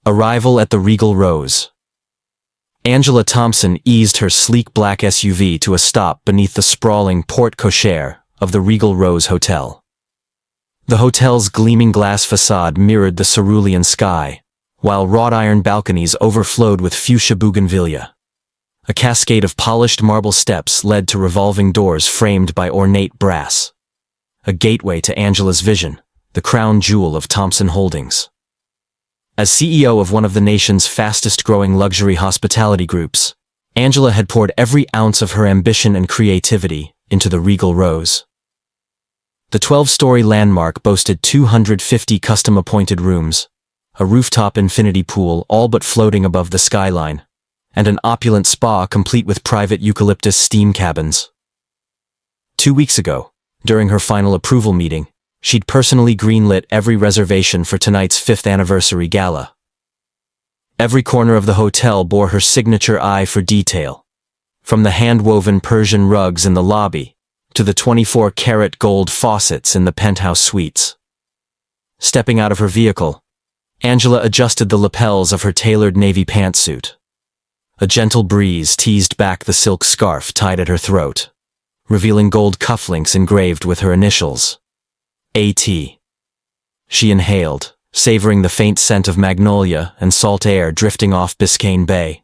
Arrival at the Regal Rose. Angela Thompson eased her sleek black SUV to a stop beneath the sprawling porte-cochere of the Regal Rose Hotel. The hotel's gleaming glass facade mirrored the cerulean sky, while wrought-iron balconies overflowed with fuchsia bougainvillea. A cascade of polished marble steps led to revolving doors framed by ornate brass. A gateway to Angela's vision, the crown jewel of Thompson Holdings. As CEO of one of the nation's fastest-growing luxury hospitality groups, Angela had poured every ounce of her ambition and creativity into the Regal Rose. The 12-story landmark boasted 250 custom-appointed rooms, a rooftop infinity pool all but floating above the skyline, and an opulent spa complete with private eucalyptus steam cabins. 2 weeks ago, during her final approval meeting, she'd personally greenlit every reservation for tonight's 5th anniversary gala. Every corner of the hotel bore her signature eye for detail, from the hand-woven Persian rugs in the lobby to the 24-karat gold faucets in the penthouse suites. Stepping out of her vehicle, Angela adjusted the lapels of her tailored navy pantsuit. A gentle breeze teased back the silk scarf tied at her throat, revealing gold cufflinks engraved with her initials, A.T. She inhaled, savoring the faint scent of magnolia and salt air drifting off Biscayne Bay.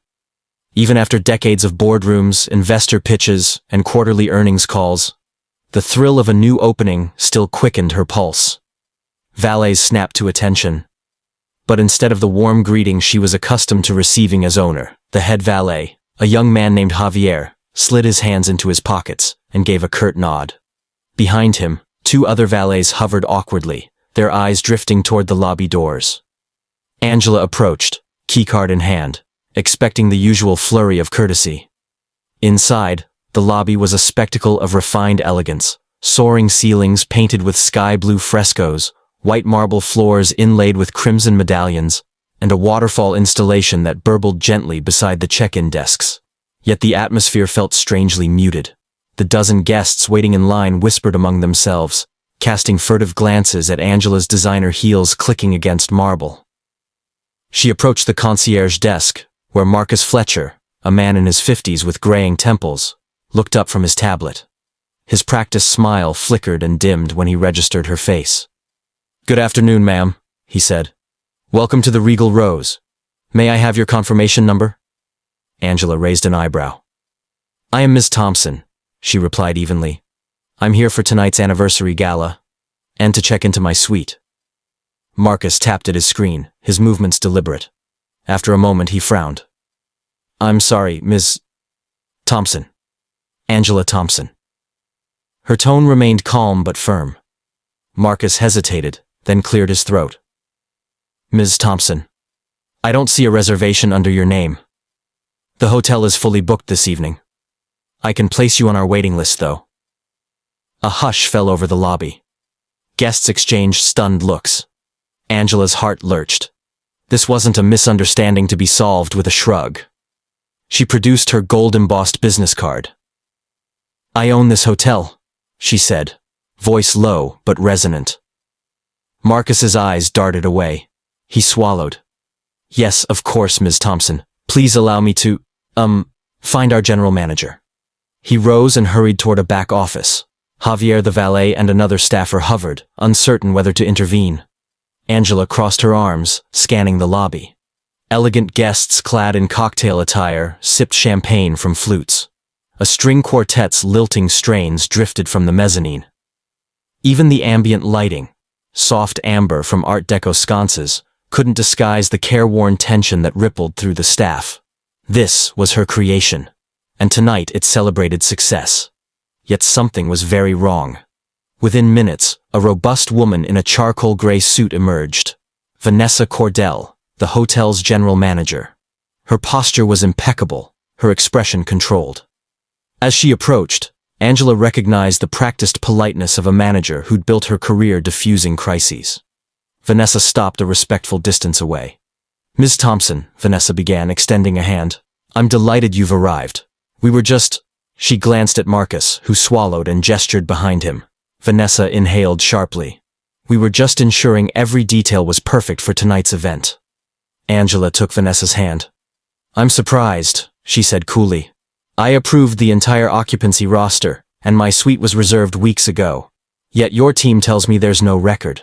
Even after decades of boardrooms, investor pitches, and quarterly earnings calls, the thrill of a new opening still quickened her pulse. Valets snapped to attention. But instead of the warm greeting she was accustomed to receiving as owner, the head valet, a young man named Javier, slid his hands into his pockets and gave a curt nod. Behind him, 2 other valets hovered awkwardly, their eyes drifting toward the lobby doors. Angela approached, keycard in hand, expecting the usual flurry of courtesy. Inside, the lobby was a spectacle of refined elegance, soaring ceilings painted with sky-blue frescoes, white marble floors inlaid with crimson medallions, and a waterfall installation that burbled gently beside the check-in desks. Yet the atmosphere felt strangely muted. The dozen guests waiting in line whispered among themselves, casting furtive glances at Angela's designer heels clicking against marble. She approached the concierge desk, where Marcus Fletcher, a man in his 50s with graying temples, looked up from his tablet. His practiced smile flickered and dimmed when he registered her face. "Good afternoon, ma'am," he said. "Welcome to the Regal Rose. May I have your confirmation number?" Angela raised an eyebrow. "I am Ms. Thompson," she replied evenly. "I'm here for tonight's anniversary gala, and to check into my suite." Marcus tapped at his screen, his movements deliberate. After a moment he frowned. "I'm sorry, Ms. Thompson. Angela Thompson." Her tone remained calm but firm. Marcus hesitated, then cleared his throat. "Ms. Thompson, I don't see a reservation under your name. The hotel is fully booked this evening. I can place you on our waiting list, though." A hush fell over the lobby. Guests exchanged stunned looks. Angela's heart lurched. This wasn't a misunderstanding to be solved with a shrug. She produced her gold-embossed business card. "I own this hotel," she said, voice low but resonant. Marcus's eyes darted away. He swallowed. "Yes, of course, Ms. Thompson. Please allow me to, find our general manager." He rose and hurried toward a back office. Javier the valet and another staffer hovered, uncertain whether to intervene. Angela crossed her arms, scanning the lobby. Elegant guests clad in cocktail attire sipped champagne from flutes. A string quartet's lilting strains drifted from the mezzanine. Even the ambient lighting, soft amber from Art Deco sconces, couldn't disguise the careworn tension that rippled through the staff. This was her creation, and tonight it celebrated success. Yet something was very wrong. Within minutes, a robust woman in a charcoal gray suit emerged. Vanessa Cordell, the hotel's general manager. Her posture was impeccable, her expression controlled. As she approached, Angela recognized the practiced politeness of a manager who'd built her career diffusing crises. Vanessa stopped a respectful distance away. "Ms. Thompson," Vanessa began, extending a hand. "I'm delighted you've arrived. We were just—" She glanced at Marcus, who swallowed and gestured behind him. Vanessa inhaled sharply. "We were just ensuring every detail was perfect for tonight's event." Angela took Vanessa's hand. I'm surprised, she said coolly. I approved the entire occupancy roster, and my suite was reserved weeks ago. Yet your team tells me there's no record.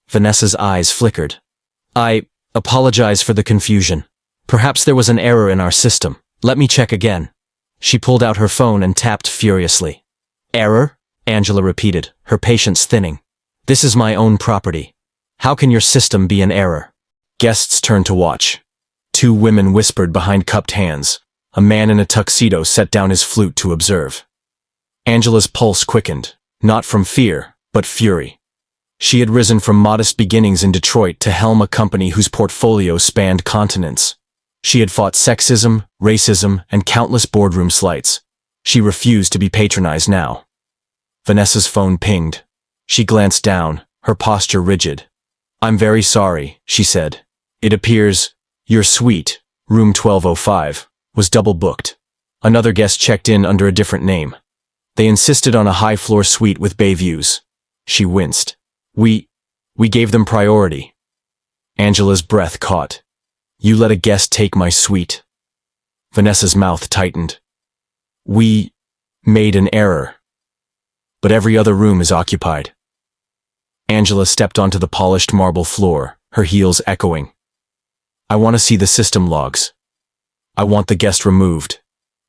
Vanessa's eyes flickered. I apologize for the confusion. Perhaps there was an error in our system. Let me check again. She pulled out her phone and tapped furiously. Error? Angela repeated, her patience thinning. This is my own property. How can your system be an error? Guests turned to watch. Two women whispered behind cupped hands. A man in a tuxedo set down his flute to observe. Angela's pulse quickened, not from fear, but fury. She had risen from modest beginnings in Detroit to helm a company whose portfolio spanned continents. She had fought sexism, racism, and countless boardroom slights. She refused to be patronized now. Vanessa's phone pinged. She glanced down, her posture rigid. I'm very sorry, she said. It appears your suite, room 1205, was double booked. Another guest checked in under a different name. They insisted on a high-floor suite with bay views. She winced. We gave them priority. Angela's breath caught. You let a guest take my suite. Vanessa's mouth tightened. We made an error. But every other room is occupied. Angela stepped onto the polished marble floor, her heels echoing. I want to see the system logs. I want the guest removed.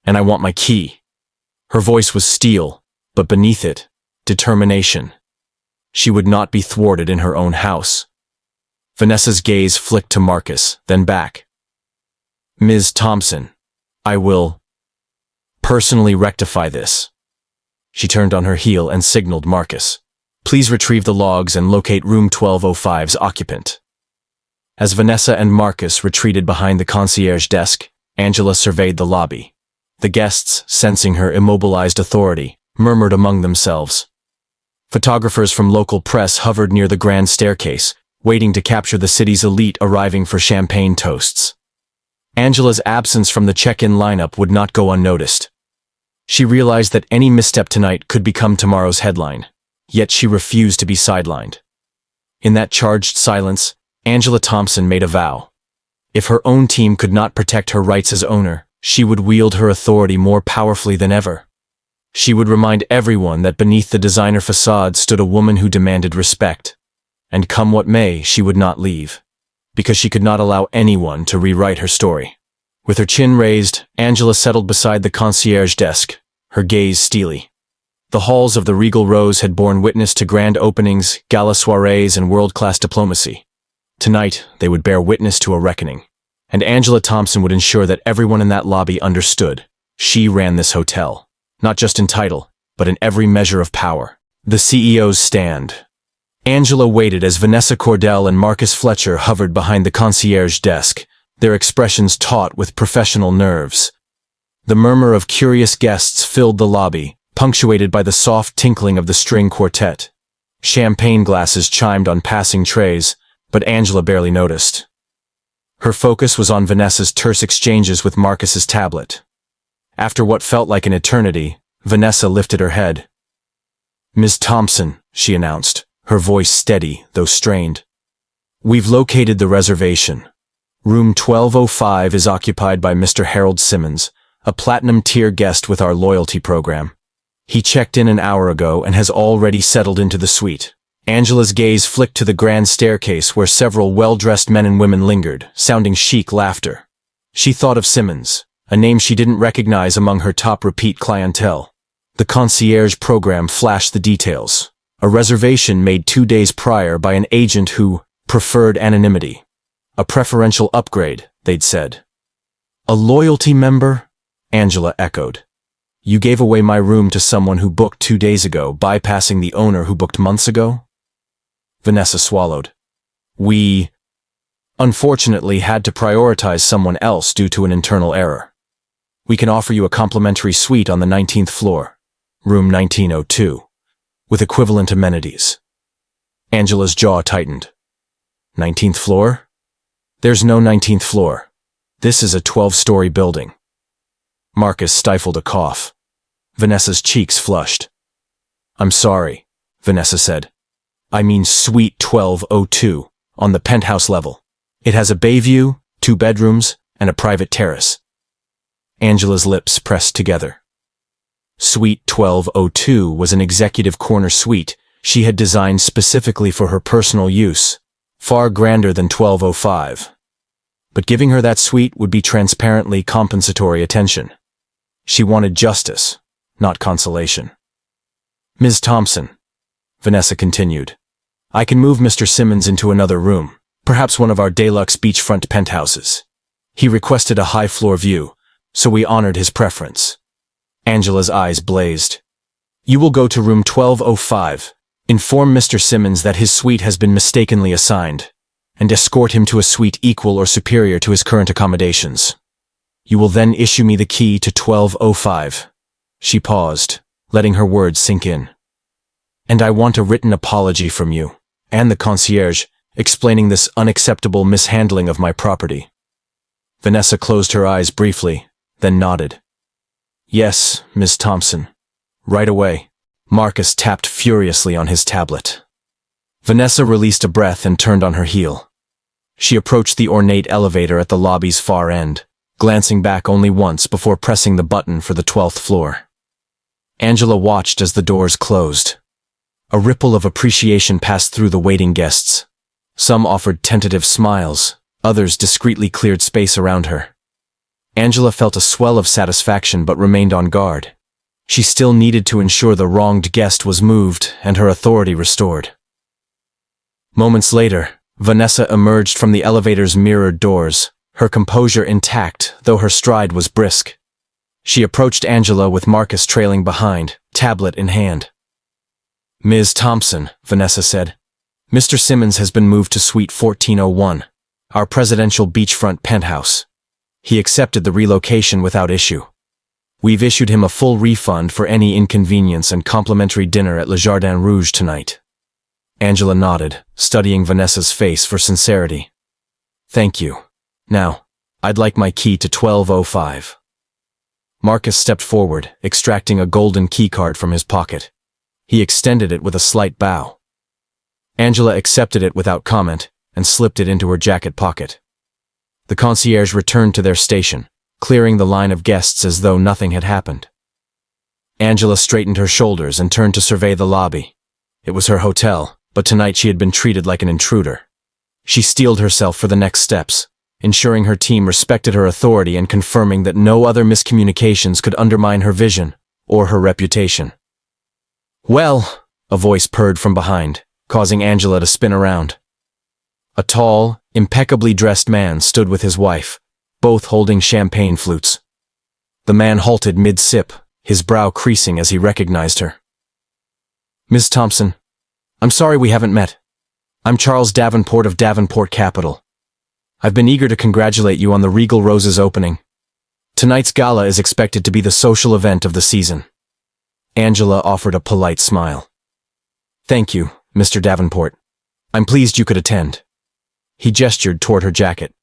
And I want my key. Her voice was steel, but beneath it, determination. She would not be thwarted in her own house. Vanessa's gaze flicked to Marcus, then back. Ms. Thompson, I will personally rectify this. She turned on her heel and signaled Marcus. Please retrieve the logs and locate room 1205's occupant. As Vanessa and Marcus retreated behind the concierge desk, Angela surveyed the lobby. The guests, sensing her immobilized authority, murmured among themselves. Photographers from local press hovered near the grand staircase, waiting to capture the city's elite arriving for champagne toasts. Angela's absence from the check-in lineup would not go unnoticed. She realized that any misstep tonight could become tomorrow's headline, yet she refused to be sidelined. In that charged silence, Angela Thompson made a vow. If her own team could not protect her rights as owner, she would wield her authority more powerfully than ever. She would remind everyone that beneath the designer facade stood a woman who demanded respect. And come what may, she would not leave, because she could not allow anyone to rewrite her story. With her chin raised, Angela settled beside the concierge desk, her gaze steely. The halls of the Regal Rose had borne witness to grand openings, gala soirees, and world-class diplomacy. Tonight, they would bear witness to a reckoning, and Angela Thompson would ensure that everyone in that lobby understood. She ran this hotel, not just in title, but in every measure of power. The CEO's stand. Angela waited as Vanessa Cordell and Marcus Fletcher hovered behind the concierge desk, their expressions taut with professional nerves. The murmur of curious guests filled the lobby, punctuated by the soft tinkling of the string quartet. Champagne glasses chimed on passing trays, but Angela barely noticed. Her focus was on Vanessa's terse exchanges with Marcus's tablet. After what felt like an eternity, Vanessa lifted her head. Ms. Thompson, she announced, her voice steady, though strained. We've located the reservation. Room 1205 is occupied by Mr. Harold Simmons, a platinum-tier guest with our loyalty program. He checked in an hour ago and has already settled into the suite. Angela's gaze flicked to the grand staircase where several well-dressed men and women lingered, sounding chic laughter. She thought of Simmons, a name she didn't recognize among her top repeat clientele. The concierge program flashed the details. A reservation made 2 days prior by an agent who preferred anonymity. A preferential upgrade, they'd said. A loyalty member? Angela echoed. You gave away my room to someone who booked 2 days ago, bypassing the owner who booked months ago? Vanessa swallowed. We, unfortunately, had to prioritize someone else due to an internal error. We can offer you a complimentary suite on the 19th floor, room 1902. With equivalent amenities. Angela's jaw tightened. 19th floor? There's no 19th floor. This is a 12-story building. Marcus stifled a cough. Vanessa's cheeks flushed. I'm sorry, Vanessa said. I mean suite 1202, on the penthouse level. It has a bay view, 2 bedrooms, and a private terrace. Angela's lips pressed together. Suite 1202 was an executive corner suite she had designed specifically for her personal use, far grander than 1205. But giving her that suite would be transparently compensatory attention. She wanted justice, not consolation. Ms. Thompson, Vanessa continued, I can move Mr. Simmons into another room, perhaps one of our deluxe beachfront penthouses. He requested a high-floor view, so we honored his preference. Angela's eyes blazed. You will go to room 1205, inform Mr. Simmons that his suite has been mistakenly assigned, and escort him to a suite equal or superior to his current accommodations. You will then issue me the key to 1205. She paused, letting her words sink in. And I want a written apology from you, and the concierge, explaining this unacceptable mishandling of my property. Vanessa closed her eyes briefly, then nodded. Yes, Miss Thompson. Right away. Marcus tapped furiously on his tablet. Vanessa released a breath and turned on her heel. She approached the ornate elevator at the lobby's far end, glancing back only once before pressing the button for the 12th floor. Angela watched as the doors closed. A ripple of appreciation passed through the waiting guests. Some offered tentative smiles, others discreetly cleared space around her. Angela felt a swell of satisfaction but remained on guard. She still needed to ensure the wronged guest was moved and her authority restored. Moments later, Vanessa emerged from the elevator's mirrored doors, her composure intact, though her stride was brisk. She approached Angela with Marcus trailing behind, tablet in hand. Ms. Thompson, Vanessa said, Mr. Simmons has been moved to Suite 1401, our presidential beachfront penthouse. He accepted the relocation without issue. We've issued him a full refund for any inconvenience and complimentary dinner at Le Jardin Rouge tonight. Angela nodded, studying Vanessa's face for sincerity. Thank you. Now, I'd like my key to 1205. Marcus stepped forward, extracting a golden keycard from his pocket. He extended it with a slight bow. Angela accepted it without comment and slipped it into her jacket pocket. The concierge returned to their station, clearing the line of guests as though nothing had happened. Angela straightened her shoulders and turned to survey the lobby. It was her hotel, but tonight she had been treated like an intruder. She steeled herself for the next steps, ensuring her team respected her authority and confirming that no other miscommunications could undermine her vision or her reputation. Well, a voice purred from behind, causing Angela to spin around. A tall, impeccably dressed man stood with his wife, both holding champagne flutes. The man halted mid-sip, his brow creasing as he recognized her. Ms. Thompson, I'm sorry we haven't met. I'm Charles Davenport of Davenport Capital. I've been eager to congratulate you on the Regal Rose's opening. Tonight's gala is expected to be the social event of the season. Angela offered a polite smile. Thank you, Mr. Davenport. I'm pleased you could attend. He gestured toward her jacket.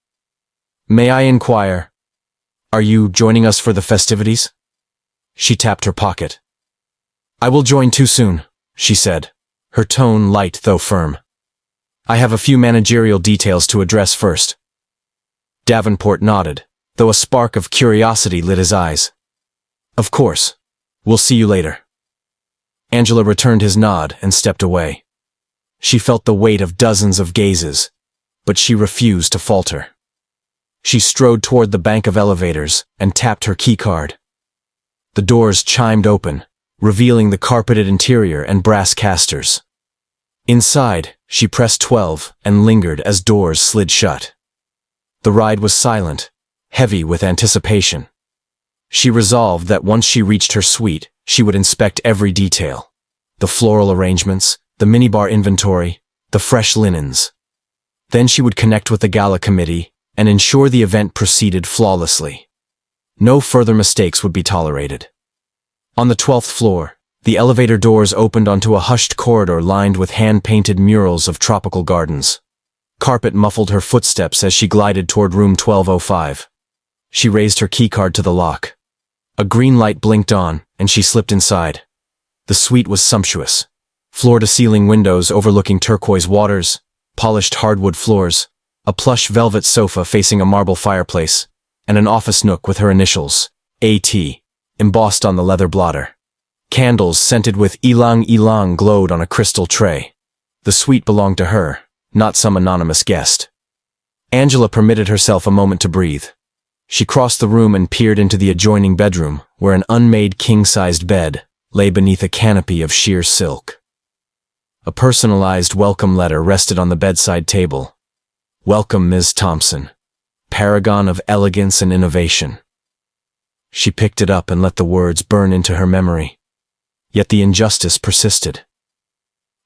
May I inquire, are you joining us for the festivities? She tapped her pocket. I will join too soon, she said, her tone light though firm. I have a few managerial details to address first. Davenport nodded, though a spark of curiosity lit his eyes. Of course. We'll see you later. Angela returned his nod and stepped away. She felt the weight of dozens of gazes, but she refused to falter. She strode toward the bank of elevators and tapped her keycard. The doors chimed open, revealing the carpeted interior and brass casters. Inside, she pressed 12 and lingered as doors slid shut. The ride was silent, heavy with anticipation. She resolved that once she reached her suite, she would inspect every detail. The floral arrangements, the minibar inventory, the fresh linens. Then she would connect with the gala committee and ensure the event proceeded flawlessly. No further mistakes would be tolerated. On the 12th floor, the elevator doors opened onto a hushed corridor lined with hand-painted murals of tropical gardens. Carpet muffled her footsteps as she glided toward room 1205. She raised her keycard to the lock. A green light blinked on, and she slipped inside. The suite was sumptuous. Floor-to-ceiling windows overlooking turquoise waters, polished hardwood floors, a plush velvet sofa facing a marble fireplace, and an office nook with her initials, A.T., embossed on the leather blotter. Candles scented with ylang ylang glowed on a crystal tray. The suite belonged to her, not some anonymous guest. Angela permitted herself a moment to breathe. She crossed the room and peered into the adjoining bedroom, where an unmade king-sized bed lay beneath a canopy of sheer silk. A personalized welcome letter rested on the bedside table. "Welcome, Ms. Thompson, paragon of elegance and innovation." She picked it up and let the words burn into her memory. Yet the injustice persisted.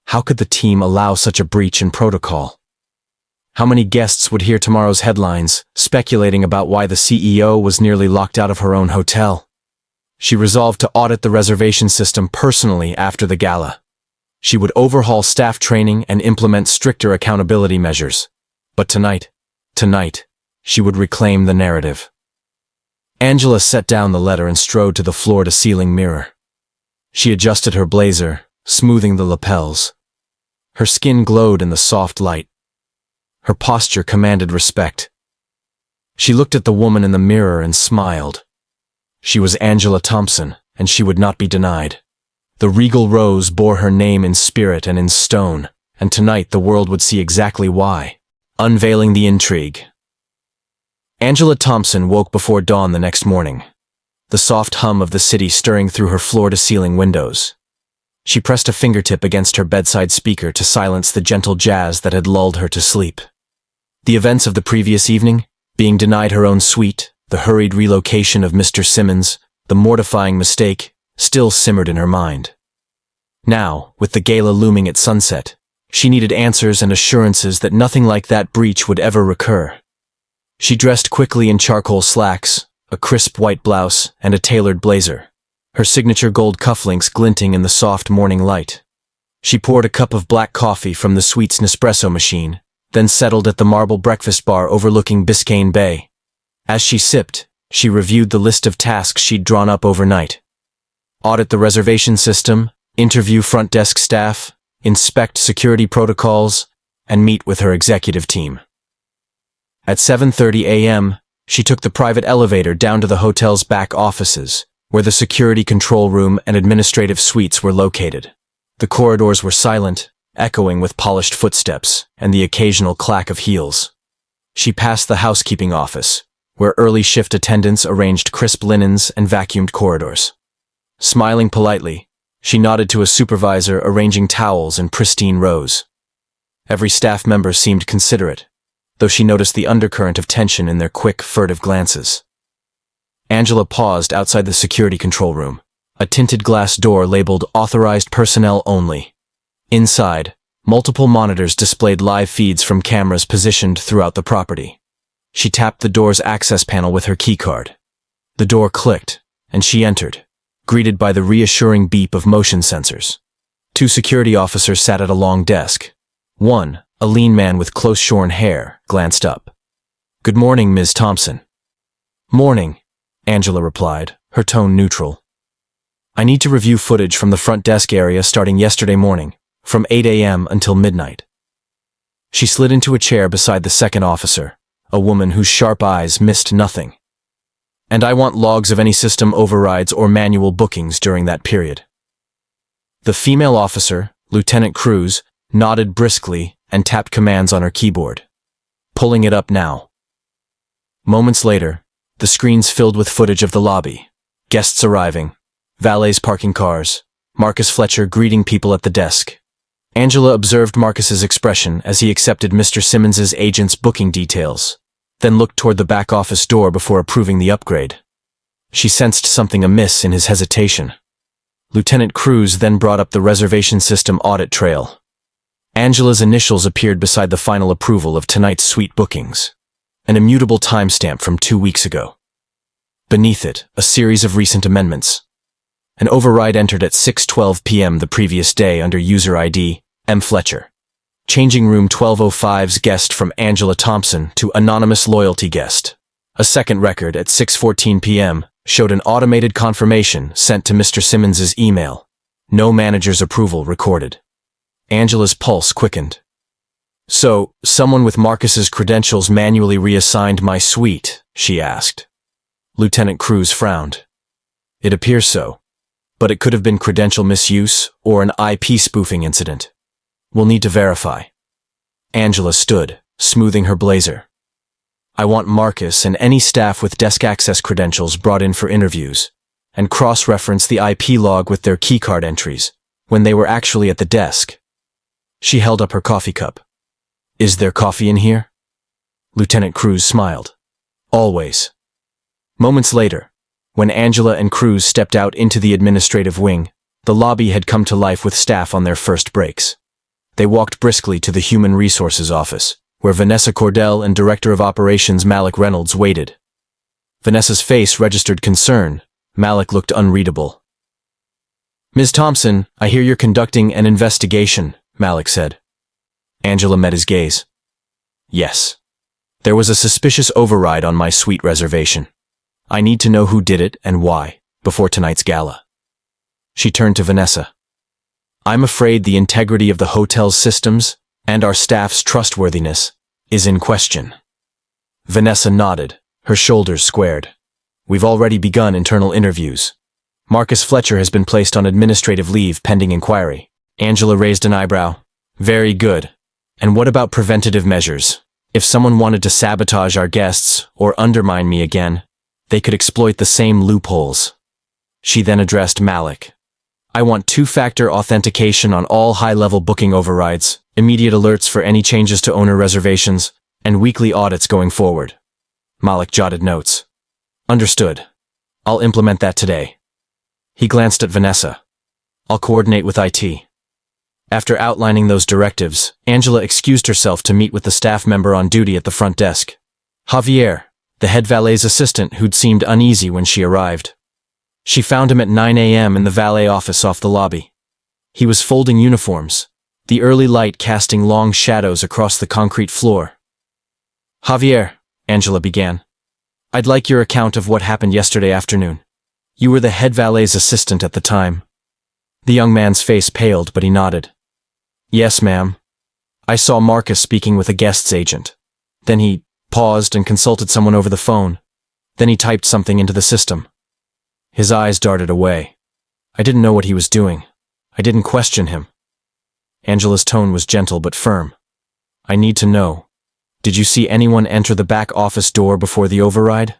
How could the team allow such a breach in protocol? How many guests would hear tomorrow's headlines, speculating about why the CEO was nearly locked out of her own hotel? She resolved to audit the reservation system personally after the gala. She would overhaul staff training and implement stricter accountability measures. But tonight, she would reclaim the narrative. Angela set down the letter and strode to the floor-to-ceiling mirror. She adjusted her blazer, smoothing the lapels. Her skin glowed in the soft light. Her posture commanded respect. She looked at the woman in the mirror and smiled. She was Angela Thompson, and she would not be denied. The Regal Rose bore her name in spirit and in stone, and tonight the world would see exactly why. Unveiling the intrigue. Angela Thompson woke before dawn the next morning, the soft hum of the city stirring through her floor-to-ceiling windows. She pressed a fingertip against her bedside speaker to silence the gentle jazz that had lulled her to sleep. The events of the previous evening, being denied her own suite, the hurried relocation of Mr. Simmons, the mortifying mistake, still simmered in her mind. Now, with the gala looming at sunset, she needed answers and assurances that nothing like that breach would ever recur. She dressed quickly in charcoal slacks, a crisp white blouse, and a tailored blazer, her signature gold cufflinks glinting in the soft morning light. She poured a cup of black coffee from the suite's Nespresso machine, then settled at the marble breakfast bar overlooking Biscayne Bay. As she sipped, she reviewed the list of tasks she'd drawn up overnight. Audit the reservation system, interview front desk staff, inspect security protocols, and meet with her executive team. At 7:30 a.m., she took the private elevator down to the hotel's back offices, where the security control room and administrative suites were located. The corridors were silent, echoing with polished footsteps and the occasional clack of heels. She passed the housekeeping office, where early shift attendants arranged crisp linens and vacuumed corridors. Smiling politely, she nodded to a supervisor arranging towels in pristine rows. Every staff member seemed considerate, though she noticed the undercurrent of tension in their quick, furtive glances. Angela paused outside the security control room, a tinted glass door labeled "Authorized Personnel Only." Inside, multiple monitors displayed live feeds from cameras positioned throughout the property. She tapped the door's access panel with her keycard. The door clicked, and she entered, greeted by the reassuring beep of motion sensors. Two security officers sat at a long desk. One, a lean man with close-shorn hair, glanced up. "Good morning, Ms. Thompson." "Morning," Angela replied, her tone neutral. "I need to review footage from the front desk area starting yesterday morning, from 8 a.m. until midnight." She slid into a chair beside the second officer, a woman whose sharp eyes missed nothing. "And I want logs of any system overrides or manual bookings during that period." The female officer, Lieutenant Cruz, nodded briskly and tapped commands on her keyboard. "Pulling it up now." Moments later, the screens filled with footage of the lobby, guests arriving, valets parking cars, Marcus Fletcher greeting people at the desk. Angela observed Marcus's expression as he accepted Mr. Simmons's agent's booking details, then looked toward the back office door before approving the upgrade. She sensed something amiss in his hesitation. Lieutenant Cruz then brought up the reservation system audit trail. Angela's initials appeared beside the final approval of tonight's suite bookings, an immutable timestamp from 2 weeks ago. Beneath it, a series of recent amendments. An override entered at 6:12 p.m. the previous day under user ID M. Fletcher. Changing room 1205's guest from Angela Thompson to anonymous loyalty guest. A second record at 6:14 p.m. showed an automated confirmation sent to Mr. Simmons's email. No manager's approval recorded. Angela's pulse quickened. So, someone with Marcus's credentials manually reassigned my suite, she asked. Lieutenant Cruz frowned. It appears so. But it could have been credential misuse or an IP spoofing incident. We'll need to verify. Angela stood, smoothing her blazer. I want Marcus and any staff with desk access credentials brought in for interviews, and cross-reference the IP log with their keycard entries, when they were actually at the desk. She held up her coffee cup. Is there coffee in here? Lieutenant Cruz smiled. Always. Moments later, when Angela and Cruz stepped out into the administrative wing, the lobby had come to life with staff on their first breaks. They walked briskly to the Human Resources office, where Vanessa Cordell and Director of Operations Malik Reynolds waited. Vanessa's face registered concern. Malik looked unreadable. Ms. Thompson, I hear you're conducting an investigation, Malik said. Angela met his gaze. Yes. There was a suspicious override on my suite reservation. I need to know who did it and why, before tonight's gala. She turned to Vanessa. I'm afraid the integrity of the hotel's systems and our staff's trustworthiness is in question. Vanessa nodded, her shoulders squared. We've already begun internal interviews. Marcus Fletcher has been placed on administrative leave pending inquiry. Angela raised an eyebrow. Very good. And what about preventative measures? If someone wanted to sabotage our guests or undermine me again, they could exploit the same loopholes. She then addressed Malik. I want two-factor authentication on all high-level booking overrides, immediate alerts for any changes to owner reservations, and weekly audits going forward. Malik jotted notes. Understood. I'll implement that today. He glanced at Vanessa. I'll coordinate with IT. After outlining those directives, Angela excused herself to meet with the staff member on duty at the front desk. Javier, the head valet's assistant who'd seemed uneasy when she arrived. She found him at 9 a.m. in the valet office off the lobby. He was folding uniforms, the early light casting long shadows across the concrete floor. Javier, Angela began, I'd like your account of what happened yesterday afternoon. You were the head valet's assistant at the time. The young man's face paled, but he nodded. Yes, ma'am. I saw Marcus speaking with a guest's agent. Then he paused and consulted someone over the phone. Then he typed something into the system. His eyes darted away. I didn't know what he was doing. I didn't question him. Angela's tone was gentle but firm. I need to know. Did you see anyone enter the back office door before the override?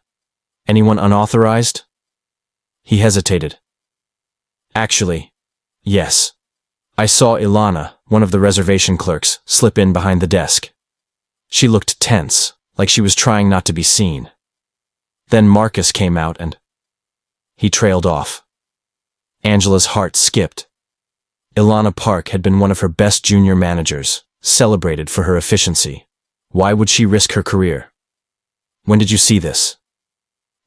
Anyone unauthorized? He hesitated. Actually, yes. I saw Ilana, one of the reservation clerks, slip in behind the desk. She looked tense, like she was trying not to be seen. Then Marcus came out and... He trailed off. Angela's heart skipped. Ilana Park had been one of her best junior managers, celebrated for her efficiency. Why would she risk her career? When did you see this?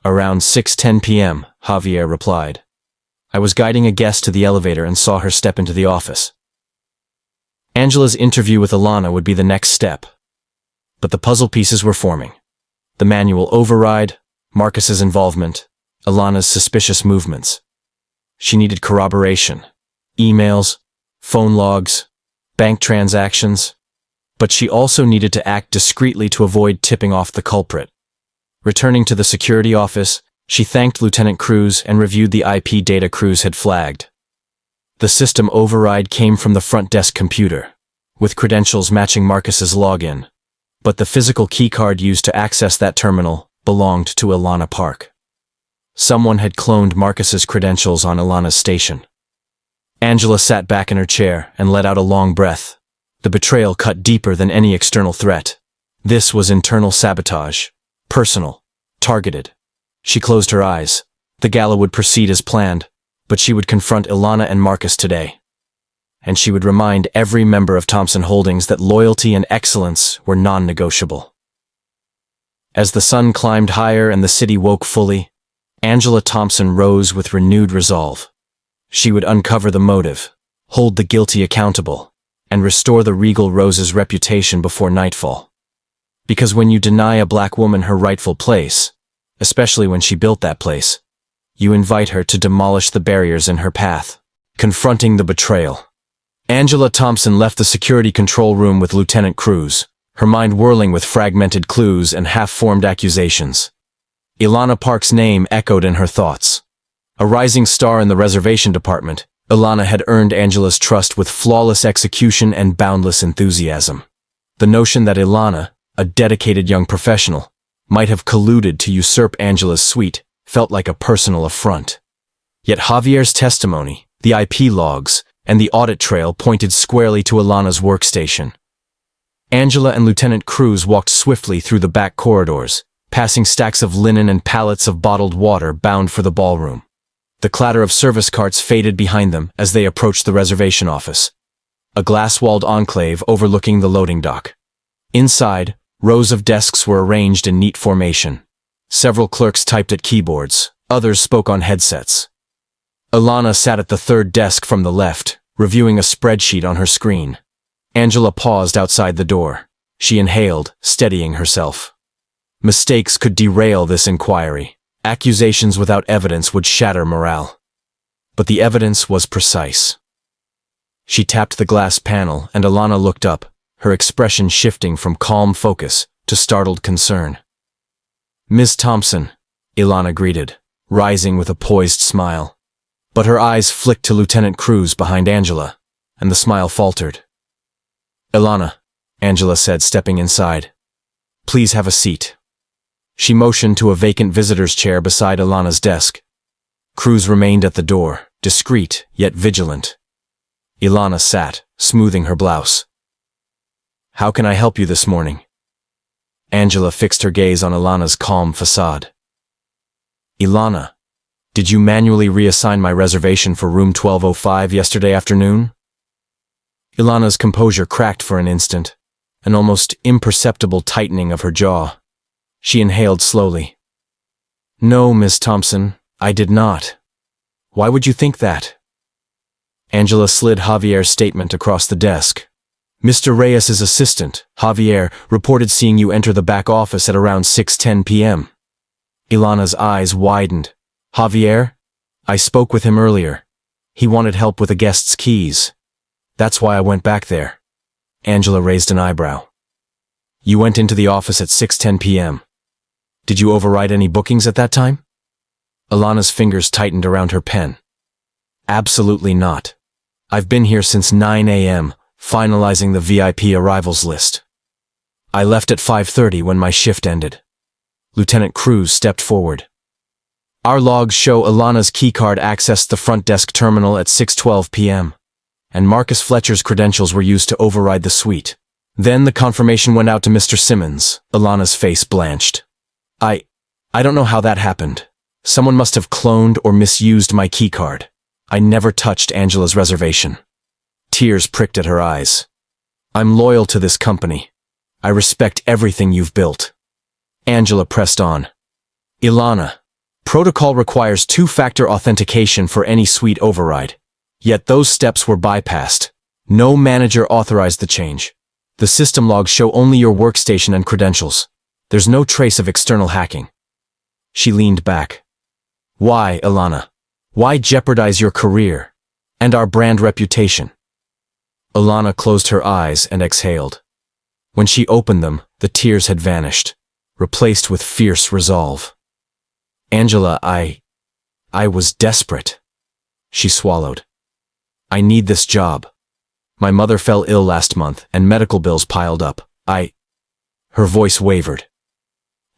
Around 6:10 p.m., Javier replied. I was guiding a guest to the elevator and saw her step into the office. Angela's interview with Ilana would be the next step. But the puzzle pieces were forming. The manual override, Marcus's involvement, Ilana's suspicious movements. She needed corroboration. Emails, phone logs, bank transactions. But she also needed to act discreetly to avoid tipping off the culprit. Returning to the security office, she thanked Lieutenant Cruz and reviewed the IP data Cruz had flagged. The system override came from the front desk computer, with credentials matching Marcus's login. But the physical keycard used to access that terminal belonged to Ilana Park. Someone had cloned Marcus's credentials on Ilana's station. Angela sat back in her chair and let out a long breath. The betrayal cut deeper than any external threat. This was internal sabotage. Personal. Targeted. She closed her eyes. The gala would proceed as planned, but she would confront Ilana and Marcus today. And she would remind every member of Thompson Holdings that loyalty and excellence were non-negotiable. As the sun climbed higher and the city woke fully, Angela Thompson rose with renewed resolve. She would uncover the motive, hold the guilty accountable, and restore the Regal Rose's reputation before nightfall. Because when you deny a black woman her rightful place, especially when she built that place, you invite her to demolish the barriers in her path. Confronting the betrayal. Angela Thompson left the security control room with Lieutenant Cruz, her mind whirling with fragmented clues and half-formed accusations. Ilana Park's name echoed in her thoughts. A rising star in the reservation department, Ilana had earned Angela's trust with flawless execution and boundless enthusiasm. The notion that Ilana, a dedicated young professional, might have colluded to usurp Angela's suite felt like a personal affront. Yet Javier's testimony, the IP logs, and the audit trail pointed squarely to Ilana's workstation. Angela and Lieutenant Cruz walked swiftly through the back corridors, passing stacks of linen and pallets of bottled water bound for the ballroom. The clatter of service carts faded behind them as they approached the reservation office, a glass-walled enclave overlooking the loading dock. Inside, rows of desks were arranged in neat formation. Several clerks typed at keyboards, others spoke on headsets. Ilana sat at the third desk from the left, reviewing a spreadsheet on her screen. Angela paused outside the door. She inhaled, steadying herself. Mistakes could derail this inquiry. Accusations without evidence would shatter morale. But the evidence was precise. She tapped the glass panel and Ilana looked up, her expression shifting from calm focus to startled concern. "Ms. Thompson," Ilana greeted, rising with a poised smile. But her eyes flicked to Lieutenant Cruz behind Angela, and the smile faltered. "Ilana," Angela said, stepping inside. "Please have a seat." She motioned to a vacant visitor's chair beside Ilana's desk. Cruz remained at the door, discreet yet vigilant. Ilana sat, smoothing her blouse. "How can I help you this morning?" Angela fixed her gaze on Ilana's calm facade. "Ilana, did you manually reassign my reservation for room 1205 yesterday afternoon?" Ilana's composure cracked for an instant, an almost imperceptible tightening of her jaw. She inhaled slowly. "No, Miss Thompson, I did not. Why would you think that?" Angela slid Javier's statement across the desk. "Mr. Reyes's assistant, Javier, reported seeing you enter the back office at around 6:10 p.m. Ilana's eyes widened. "Javier? I spoke with him earlier. He wanted help with a guest's keys. That's why I went back there." Angela raised an eyebrow. "You went into the office at 6:10 p.m. Did you override any bookings at that time?" Ilana's fingers tightened around her pen. "Absolutely not. I've been here since 9 a.m., finalizing the VIP arrivals list. I left at 5:30 when my shift ended." Lieutenant Cruz stepped forward. "Our logs show Ilana's keycard accessed the front desk terminal at 6:12 p.m., and Marcus Fletcher's credentials were used to override the suite. Then the confirmation went out to Mr. Simmons." Ilana's face blanched. I don't know how that happened. Someone must have cloned or misused my keycard. I never touched Angela's reservation." Tears pricked at her eyes. "I'm loyal to this company. I respect everything you've built." Angela pressed on. "Ilana, protocol requires two-factor authentication for any suite override. Yet those steps were bypassed. No manager authorized the change. The system logs show only your workstation and credentials. There's no trace of external hacking." She leaned back. "Why, Ilana? Why jeopardize your career and our brand reputation?" Ilana closed her eyes and exhaled. When she opened them, the tears had vanished, replaced with fierce resolve. "Angela, I was desperate." She swallowed. "I need this job. My mother fell ill last month and medical bills piled up. Her voice wavered.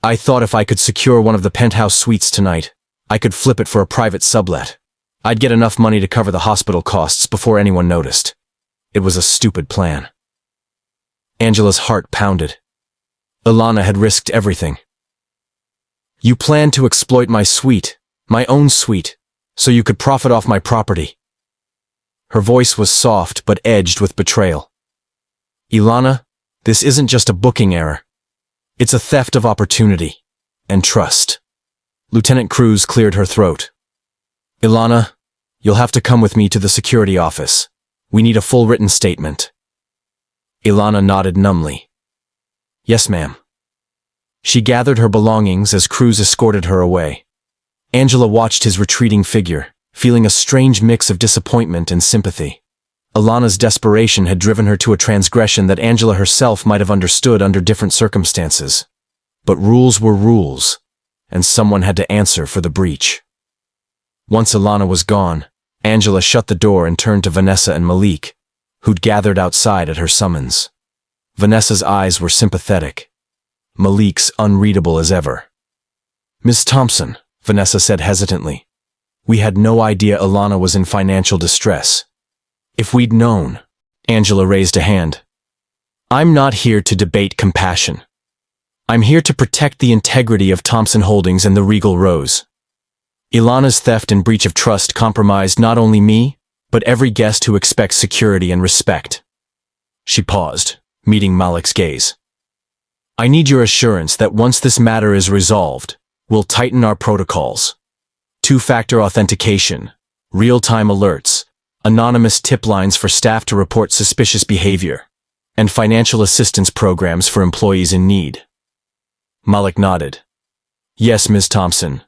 "I thought if I could secure one of the penthouse suites tonight, I could flip it for a private sublet. I'd get enough money to cover the hospital costs before anyone noticed. It was a stupid plan." Angela's heart pounded. Ilana had risked everything. "You planned to exploit my suite, my own suite, so you could profit off my property." Her voice was soft but edged with betrayal. "Ilana, this isn't just a booking error. It's a theft of opportunity and trust." Lieutenant Cruz cleared her throat. "Ilana, you'll have to come with me to the security office. We need a full written statement." Ilana nodded numbly. "Yes, ma'am." She gathered her belongings as Cruz escorted her away. Angela watched his retreating figure, feeling a strange mix of disappointment and sympathy. Ilana's desperation had driven her to a transgression that Angela herself might have understood under different circumstances. But rules were rules, and someone had to answer for the breach. Once Ilana was gone, Angela shut the door and turned to Vanessa and Malik, who'd gathered outside at her summons. Vanessa's eyes were sympathetic, Malik's unreadable as ever. "Miss Thompson," Vanessa said hesitantly, "we had no idea Ilana was in financial distress. If we'd known..." Angela raised a hand. "I'm not here to debate compassion. I'm here to protect the integrity of Thompson Holdings and the Regal Rose. Ilana's theft and breach of trust compromised not only me, but every guest who expects security and respect." She paused, meeting Malik's gaze. "I need your assurance that once this matter is resolved, we'll tighten our protocols. Two-factor authentication, real-time alerts, anonymous tip lines for staff to report suspicious behavior, and financial assistance programs for employees in need." Malik nodded. "Yes, Ms. Thompson.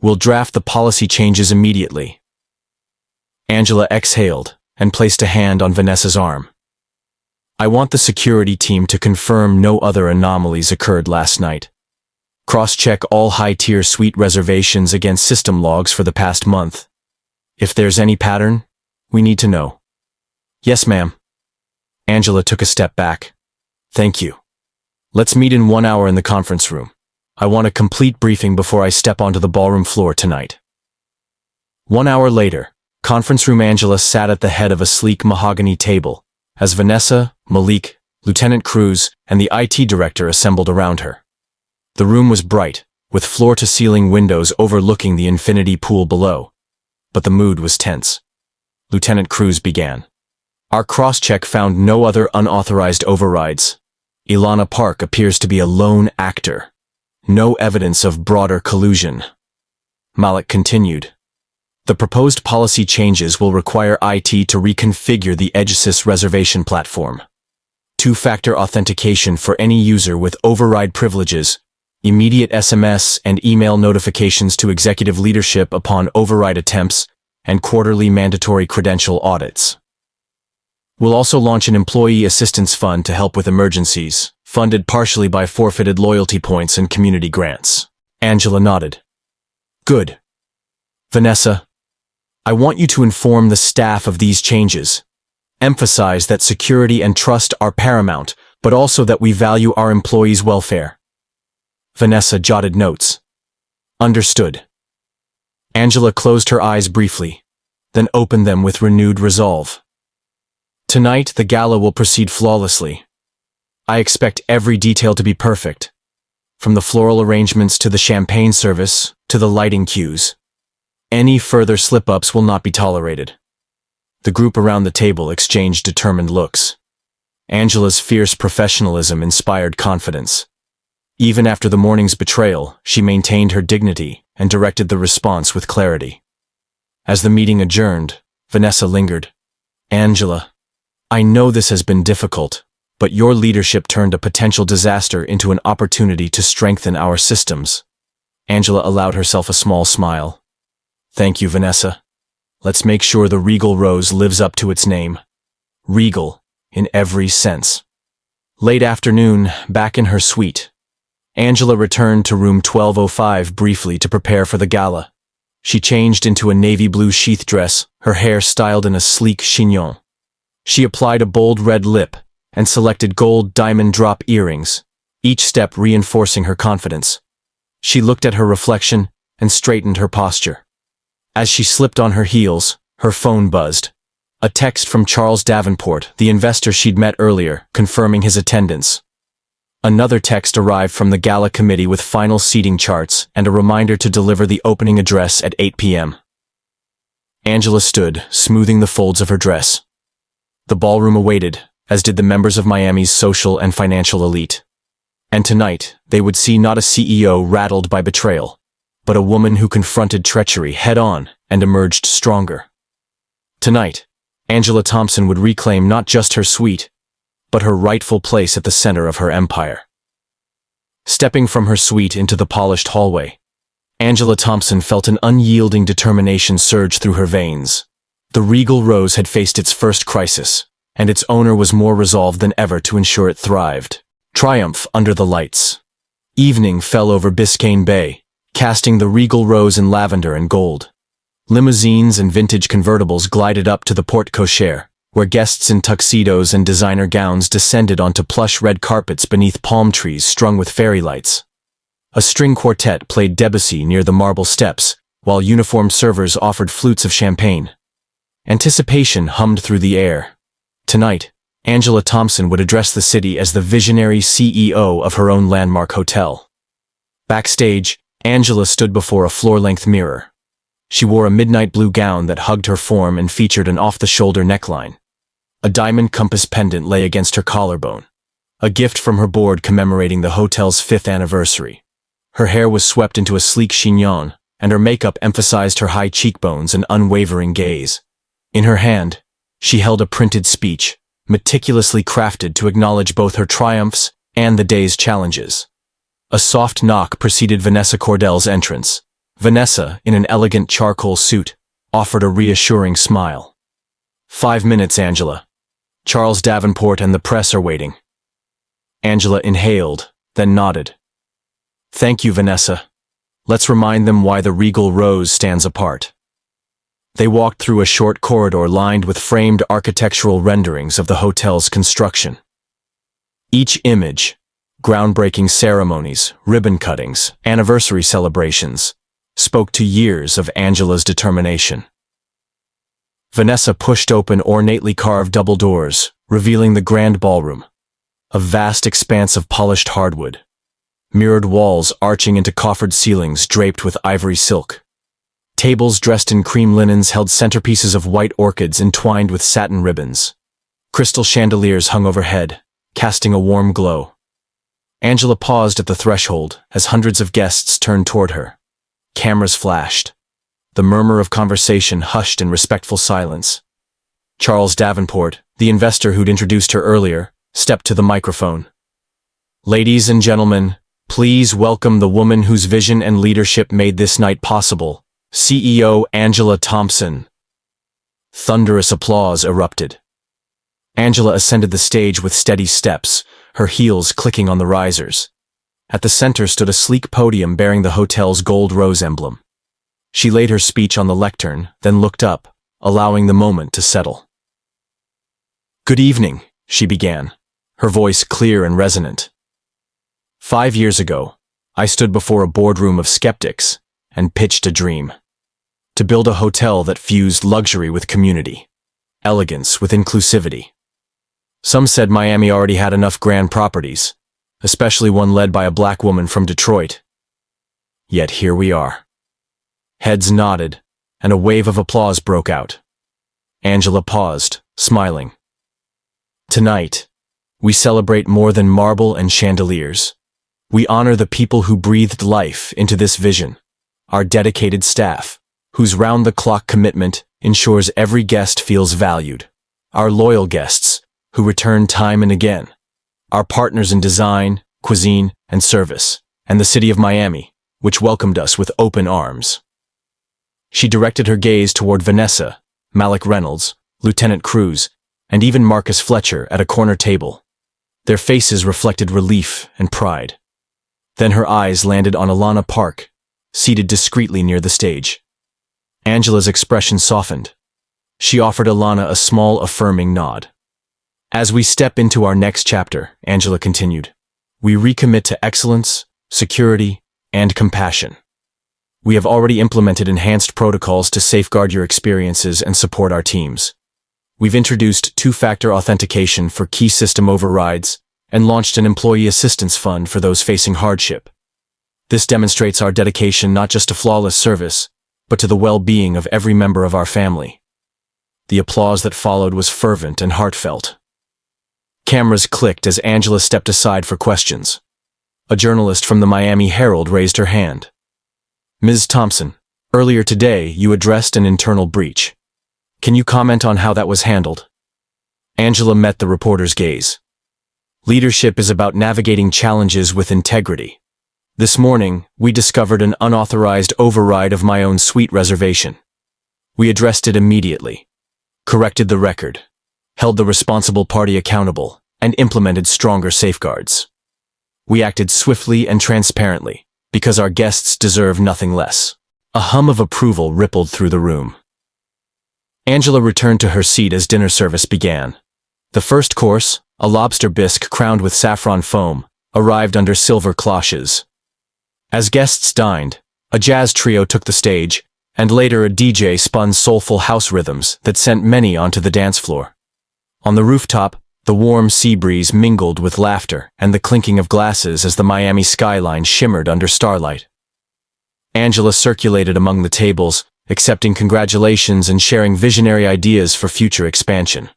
We'll draft the policy changes immediately." Angela exhaled and placed a hand on Vanessa's arm. "I want the security team to confirm no other anomalies occurred last night. Cross-check all high-tier suite reservations against system logs for the past month. If there's any pattern, we need to know." "Yes, ma'am." Angela took a step back. "Thank you. Let's meet in 1 hour in the conference room. I want a complete briefing before I step onto the ballroom floor tonight." 1 hour later, conference room Angela sat at the head of a sleek mahogany table, as Vanessa, Malik, Lieutenant Cruz, and the IT director assembled around her. The room was bright, with floor-to-ceiling windows overlooking the infinity pool below. But the mood was tense. Lieutenant Cruz began. "Our cross-check found no other unauthorized overrides. Ilana Park appears to be a lone actor. No evidence of broader collusion." Malik continued. "The proposed policy changes will require IT to reconfigure the EdgeSys reservation platform. Two-factor authentication for any user with override privileges, immediate SMS and email notifications to executive leadership upon override attempts, and quarterly mandatory credential audits. We'll also launch an employee assistance fund to help with emergencies, funded partially by forfeited loyalty points and community grants." Angela nodded. "Good. Vanessa, I want you to inform the staff of these changes. Emphasize that security and trust are paramount, but also that we value our employees' welfare." Vanessa jotted notes. "Understood." Angela closed her eyes briefly, then opened them with renewed resolve. "Tonight, the gala will proceed flawlessly. I expect every detail to be perfect, from the floral arrangements to the champagne service to the lighting cues. Any further slip-ups will not be tolerated." The group around the table exchanged determined looks. Angela's fierce professionalism inspired confidence. Even after the morning's betrayal, she maintained her dignity and directed the response with clarity. As the meeting adjourned, Vanessa lingered. "Angela, I know this has been difficult, but your leadership turned a potential disaster into an opportunity to strengthen our systems." Angela allowed herself a small smile. "Thank you, Vanessa. Let's make sure the Regal Rose lives up to its name. Regal, in every sense." Late afternoon, back in her suite, Angela returned to room 1205 briefly to prepare for the gala. She changed into a navy blue sheath dress, her hair styled in a sleek chignon. She applied a bold red lip and selected gold diamond drop earrings, each step reinforcing her confidence. She looked at her reflection and straightened her posture. As she slipped on her heels, her phone buzzed. A text from Charles Davenport, the investor she'd met earlier, confirming his attendance. Another text arrived from the gala committee with final seating charts and a reminder to deliver the opening address at 8 p.m. Angela stood, smoothing the folds of her dress. The ballroom awaited, as did the members of Miami's social and financial elite. And tonight, they would see not a CEO rattled by betrayal, but a woman who confronted treachery head-on and emerged stronger. Tonight, Angela Thompson would reclaim not just her suite, but her rightful place at the center of her empire. Stepping from her suite into the polished hallway, Angela Thompson felt an unyielding determination surge through her veins. The Regal Rose had faced its first crisis, and its owner was more resolved than ever to ensure it thrived. Triumph under the lights. Evening fell over Biscayne Bay, casting the Regal Rose in lavender and gold. Limousines and vintage convertibles glided up to the porte cochere, where guests in tuxedos and designer gowns descended onto plush red carpets beneath palm trees strung with fairy lights. A string quartet played Debussy near the marble steps, while uniformed servers offered flutes of champagne. Anticipation hummed through the air. Tonight, Angela Thompson would address the city as the visionary CEO of her own landmark hotel. Backstage, Angela stood before a floor-length mirror. She wore a midnight blue gown that hugged her form and featured an off-the-shoulder neckline. A diamond compass pendant lay against her collarbone, a gift from her board commemorating the hotel's 5th anniversary. Her hair was swept into a sleek chignon, and her makeup emphasized her high cheekbones and unwavering gaze. In her hand, she held a printed speech, meticulously crafted to acknowledge both her triumphs and the day's challenges. A soft knock preceded Vanessa Cordell's entrance. Vanessa, in an elegant charcoal suit, offered a reassuring smile. 5 minutes, Angela. Charles Davenport and the press are waiting. Angela inhaled, then nodded. Thank you, Vanessa. Let's remind them why the Regal Rose stands apart. They walked through a short corridor lined with framed architectural renderings of the hotel's construction. Each image, groundbreaking ceremonies, ribbon cuttings, anniversary celebrations, spoke to years of Angela's determination. Vanessa pushed open ornately carved double doors, revealing the grand ballroom, a vast expanse of polished hardwood, mirrored walls arching into coffered ceilings draped with ivory silk. Tables dressed in cream linens held centerpieces of white orchids entwined with satin ribbons. Crystal chandeliers hung overhead, casting a warm glow. Angela paused at the threshold as hundreds of guests turned toward her. Cameras flashed. The murmur of conversation hushed in respectful silence. Charles Davenport, the investor who'd introduced her earlier, stepped to the microphone. Ladies and gentlemen, please welcome the woman whose vision and leadership made this night possible, CEO Angela Thompson. Thunderous applause erupted. Angela ascended the stage with steady steps, her heels clicking on the risers. At the center stood a sleek podium bearing the hotel's gold rose emblem. She laid her speech on the lectern, then looked up, allowing the moment to settle. Good evening, she began, her voice clear and resonant. 5 years ago, I stood before a boardroom of skeptics and pitched a dream. To build a hotel that fused luxury with community, elegance with inclusivity. Some said Miami already had enough grand properties, especially one led by a black woman from Detroit. Yet here we are. Heads nodded, and a wave of applause broke out. Angela paused, smiling. Tonight, we celebrate more than marble and chandeliers. We honor the people who breathed life into this vision, our dedicated staff, whose round-the-clock commitment ensures every guest feels valued, our loyal guests, who return time and again, our partners in design, cuisine, and service, and the city of Miami, which welcomed us with open arms. She directed her gaze toward Vanessa, Malik Reynolds, Lieutenant Cruz, and even Marcus Fletcher at a corner table. Their faces reflected relief and pride. Then her eyes landed on Alana Park, seated discreetly near the stage. Angela's expression softened. She offered Alana a small, affirming nod. As we step into our next chapter, Angela continued, we recommit to excellence, security, and compassion. We have already implemented enhanced protocols to safeguard your experiences and support our teams. We've introduced two-factor authentication for key system overrides and launched an employee assistance fund for those facing hardship. This demonstrates our dedication not just to flawless service, but to the well-being of every member of our family. The applause that followed was fervent and heartfelt. Cameras clicked as Angela stepped aside for questions. A journalist from the Miami Herald raised her hand. Ms. Thompson, earlier today you addressed an internal breach. Can you comment on how that was handled? Angela met the reporter's gaze. Leadership is about navigating challenges with integrity. This morning, we discovered an unauthorized override of my own suite reservation. We addressed it immediately, corrected the record, held the responsible party accountable, and implemented stronger safeguards. We acted swiftly and transparently, because our guests deserve nothing less. A hum of approval rippled through the room. Angela returned to her seat as dinner service began. The first course, a lobster bisque crowned with saffron foam, arrived under silver cloches. As guests dined, a jazz trio took the stage, and later a DJ spun soulful house rhythms that sent many onto the dance floor. On the rooftop, the warm sea breeze mingled with laughter and the clinking of glasses as the Miami skyline shimmered under starlight. Angela circulated among the tables, accepting congratulations and sharing visionary ideas for future expansion.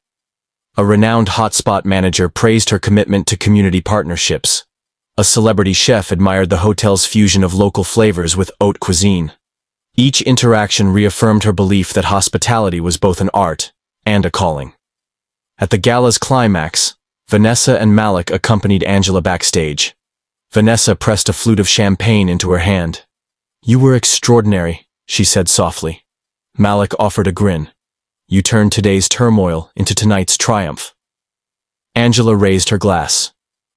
A renowned hotspot manager praised her commitment to community partnerships. A celebrity chef admired the hotel's fusion of local flavors with haute cuisine. Each interaction reaffirmed her belief that hospitality was both an art and a calling. At the gala's climax, Vanessa and Malik accompanied Angela backstage. Vanessa pressed a flute of champagne into her hand. "You were extraordinary," she said softly. Malik offered a grin. "You turned today's turmoil into tonight's triumph." Angela raised her glass.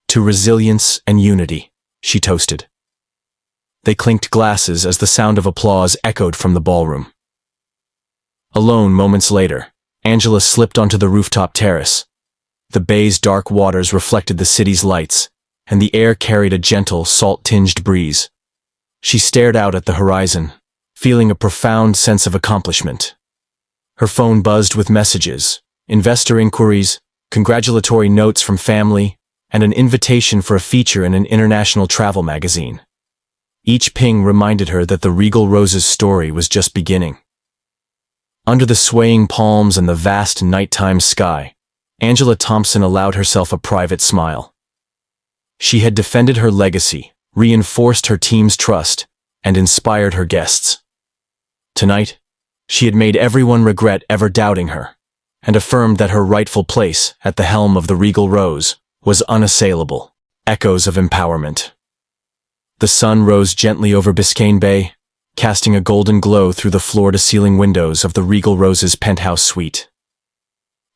"To resilience and unity," she toasted. They clinked glasses as the sound of applause echoed from the ballroom. Alone moments later, Angela slipped onto the rooftop terrace. The bay's dark waters reflected the city's lights, and the air carried a gentle, salt-tinged breeze. She stared out at the horizon, feeling a profound sense of accomplishment. Her phone buzzed with messages, investor inquiries, congratulatory notes from family, and an invitation for a feature in an international travel magazine. Each ping reminded her that the Regal Rose's story was just beginning. Under the swaying palms and the vast nighttime sky, Angela Thompson allowed herself a private smile. She had defended her legacy, reinforced her team's trust, and inspired her guests. Tonight, she had made everyone regret ever doubting her, and affirmed that her rightful place at the helm of the Regal Rose was unassailable. Echoes of empowerment. The sun rose gently over Biscayne Bay, casting a golden glow through the floor-to-ceiling windows of the Regal Rose's penthouse suite.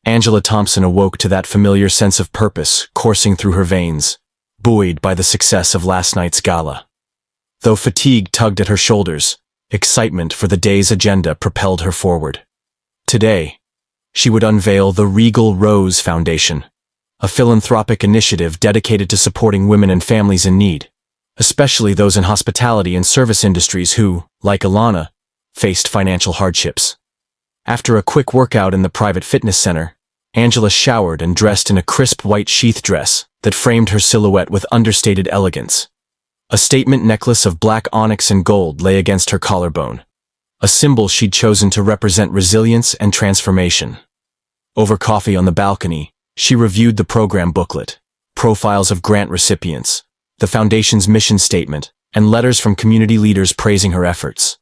Angela Thompson awoke to that familiar sense of purpose coursing through her veins, buoyed by the success of last night's gala. Though fatigue tugged at her shoulders, excitement for the day's agenda propelled her forward. Today, she would unveil the Regal Rose Foundation, a philanthropic initiative dedicated to supporting women and families in need, especially those in hospitality and service industries who, like Alana, faced financial hardships. After a quick workout in the private fitness center, Angela showered and dressed in a crisp white sheath dress that framed her silhouette with understated elegance. A statement necklace of black onyx and gold lay against her collarbone, a symbol she'd chosen to represent resilience and transformation. Over coffee on the balcony, she reviewed the program booklet, profiles of grant recipients, the foundation's mission statement, and letters from community leaders praising her efforts.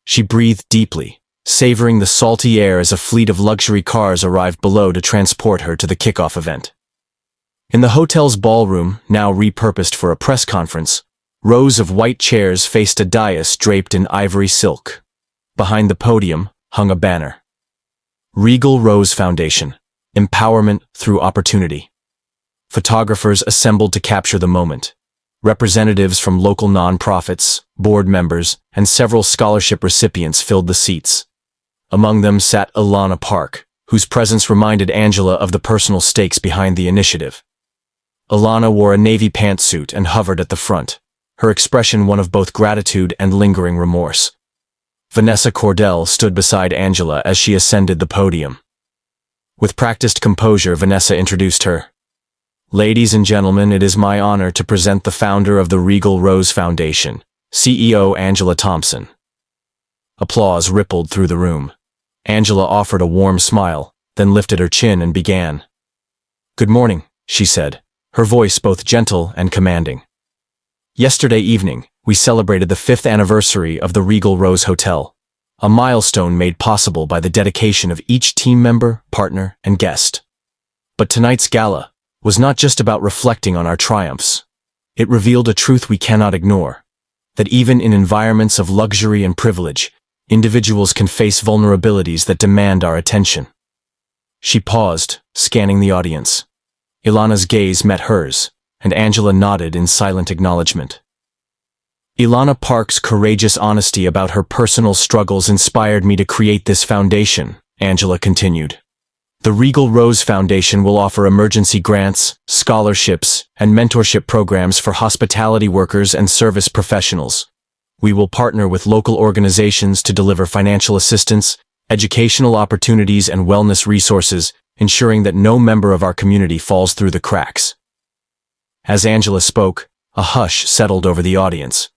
She breathed deeply, savoring the salty air as a fleet of luxury cars arrived below to transport her to the kickoff event. In the hotel's ballroom, now repurposed for a press conference, rows of white chairs faced a dais draped in ivory silk. Behind the podium hung a banner. Regal Rose Foundation, Empowerment Through Opportunity. Photographers assembled to capture the moment. Representatives from local nonprofits, board members, and several scholarship recipients filled the seats. Among them sat Alana Park, whose presence reminded Angela of the personal stakes behind the initiative. Alana wore a navy pantsuit and hovered at the front, her expression one of both gratitude and lingering remorse. Vanessa Cordell stood beside Angela as she ascended the podium. With practiced composure, Vanessa introduced her. "Ladies and gentlemen, it is my honor to present the founder of the Regal Rose Foundation, CEO Angela Thompson." Applause rippled through the room. Angela offered a warm smile, then lifted her chin and began. "Good morning," she said, her voice both gentle and commanding. "Yesterday evening, we celebrated the 5th anniversary of the Regal Rose Hotel, a milestone made possible by the dedication of each team member, partner, and guest. But tonight's gala was not just about reflecting on our triumphs. It revealed a truth we cannot ignore, that even in environments of luxury and privilege, individuals can face vulnerabilities that demand our attention. She paused, scanning the audience. Ilana's gaze met hers, and Angela nodded in silent acknowledgement. Ilana Park's courageous honesty about her personal struggles inspired me to create this foundation, Angela continued. The Regal Rose Foundation will offer emergency grants, scholarships, and mentorship programs for hospitality workers and service professionals. We will partner with local organizations to deliver financial assistance, educational opportunities, and wellness resources, ensuring that no member of our community falls through the cracks. As Angela spoke, a hush settled over the audience.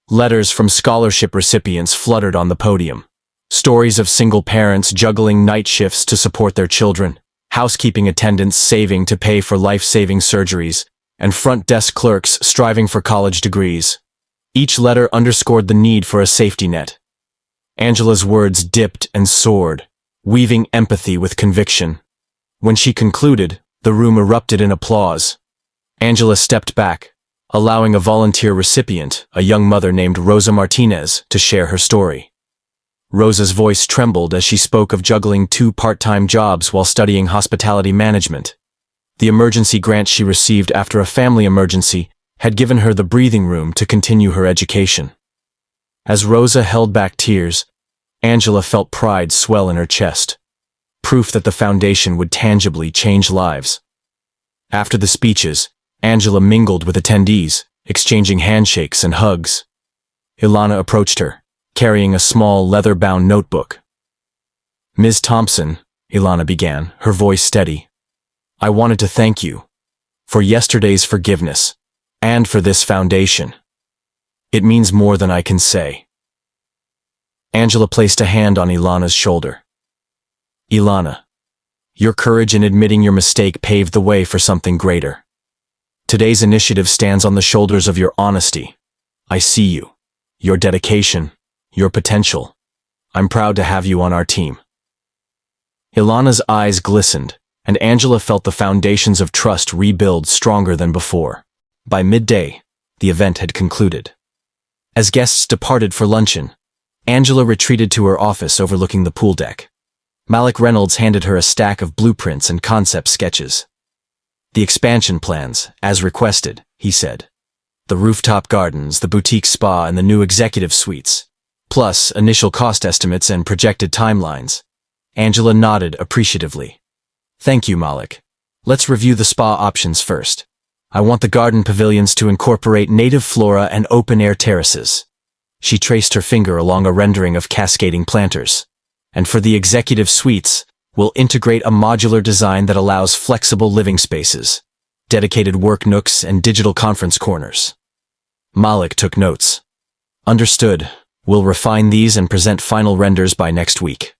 Letters from scholarship recipients fluttered on the podium. Stories of single parents juggling night shifts to support their children, housekeeping attendants saving to pay for life-saving surgeries, and front desk clerks striving for college degrees. Each letter underscored the need for a safety net. Angela's words dipped and soared, weaving empathy with conviction. When she concluded, the room erupted in applause. Angela stepped back, allowing a volunteer recipient, a young mother named Rosa Martinez, to share her story. Rosa's voice trembled as she spoke of juggling 2 part-time jobs while studying hospitality management. The emergency grant she received after a family emergency had given her the breathing room to continue her education. As Rosa held back tears, Angela felt pride swell in her chest, proof that the foundation would tangibly change lives. After the speeches, Angela mingled with attendees, exchanging handshakes and hugs. Ilana approached her, carrying a small leather-bound notebook. "Ms. Thompson," Ilana began, her voice steady, "I wanted to thank you for yesterday's forgiveness and for this foundation. It means more than I can say." Angela placed a hand on Ilana's shoulder. "Ilana, your courage in admitting your mistake paved the way for something greater. Today's initiative stands on the shoulders of your honesty. I see you, your dedication, your potential. I'm proud to have you on our team." Ilana's eyes glistened, and Angela felt the foundations of trust rebuild stronger than before. By midday, the event had concluded. As guests departed for luncheon, Angela retreated to her office overlooking the pool deck. Malik Reynolds handed her a stack of blueprints and concept sketches. "The expansion plans, as requested," he said. "The rooftop gardens, the boutique spa, and the new executive suites, plus initial cost estimates and projected timelines." Angela nodded appreciatively. "Thank you, Malik. Let's review the spa options first. I want the garden pavilions to incorporate native flora and open-air terraces." She traced her finger along a rendering of cascading planters. "And for the executive suites, we'll integrate a modular design that allows flexible living spaces, dedicated work nooks, and digital conference corners." Malik took notes. "Understood. We'll refine these and present final renders by next week."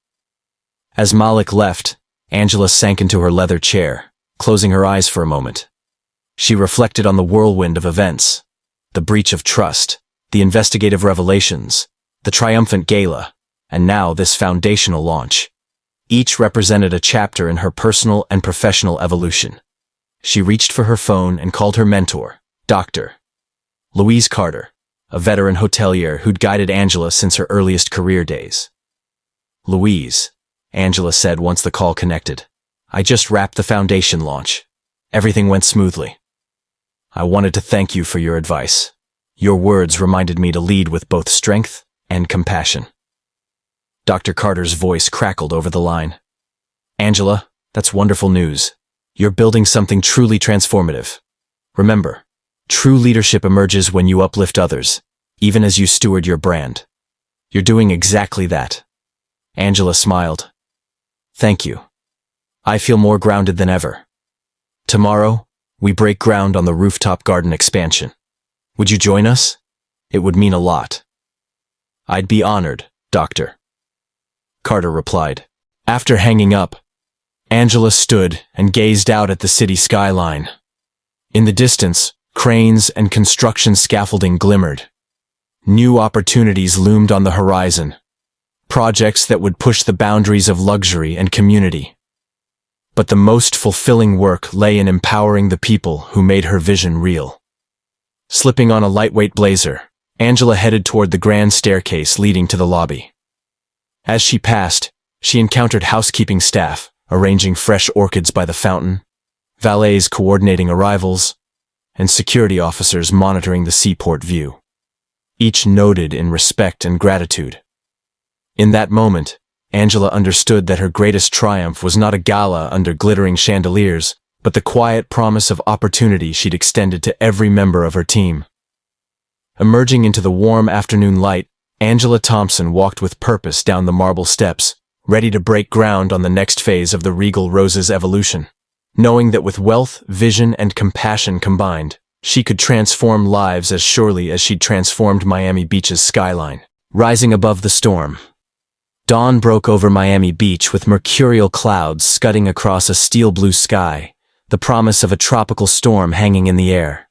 As Malik left, Angela sank into her leather chair, closing her eyes for a moment. She reflected on the whirlwind of events, the breach of trust, the investigative revelations, the triumphant gala, and now this foundational launch. Each represented a chapter in her personal and professional evolution. She reached for her phone and called her mentor, Dr. Louise Carter, a veteran hotelier who'd guided Angela since her earliest career days. "Louise," Angela said once the call connected, "I just wrapped the foundation launch. Everything went smoothly. I wanted to thank you for your advice. Your words reminded me to lead with both strength and compassion." Dr. Carter's voice crackled over the line. "Angela, that's wonderful news. You're building something truly transformative. Remember, true leadership emerges when you uplift others, even as you steward your brand. You're doing exactly that." Angela smiled. "Thank you. I feel more grounded than ever. Tomorrow, we break ground on the rooftop garden expansion. Would you join us? It would mean a lot." "I'd be honored, Doctor," Carter replied. After hanging up, Angela stood and gazed out at the city skyline. In the distance, cranes and construction scaffolding glimmered. New opportunities loomed on the horizon, projects that would push the boundaries of luxury and community. But the most fulfilling work lay in empowering the people who made her vision real. Slipping on a lightweight blazer, Angela headed toward the grand staircase leading to the lobby. As she passed, she encountered housekeeping staff, arranging fresh orchids by the fountain, valets coordinating arrivals, and security officers monitoring the seaport view, each noted in respect and gratitude. In that moment, Angela understood that her greatest triumph was not a gala under glittering chandeliers, but the quiet promise of opportunity she'd extended to every member of her team. Emerging into the warm afternoon light, Angela Thompson walked with purpose down the marble steps, ready to break ground on the next phase of the Regal Rose's evolution, knowing that with wealth, vision, and compassion combined, she could transform lives as surely as she'd transformed Miami Beach's skyline. Rising above the storm, dawn broke over Miami Beach with mercurial clouds scudding across a steel blue sky, the promise of a tropical storm hanging in the air.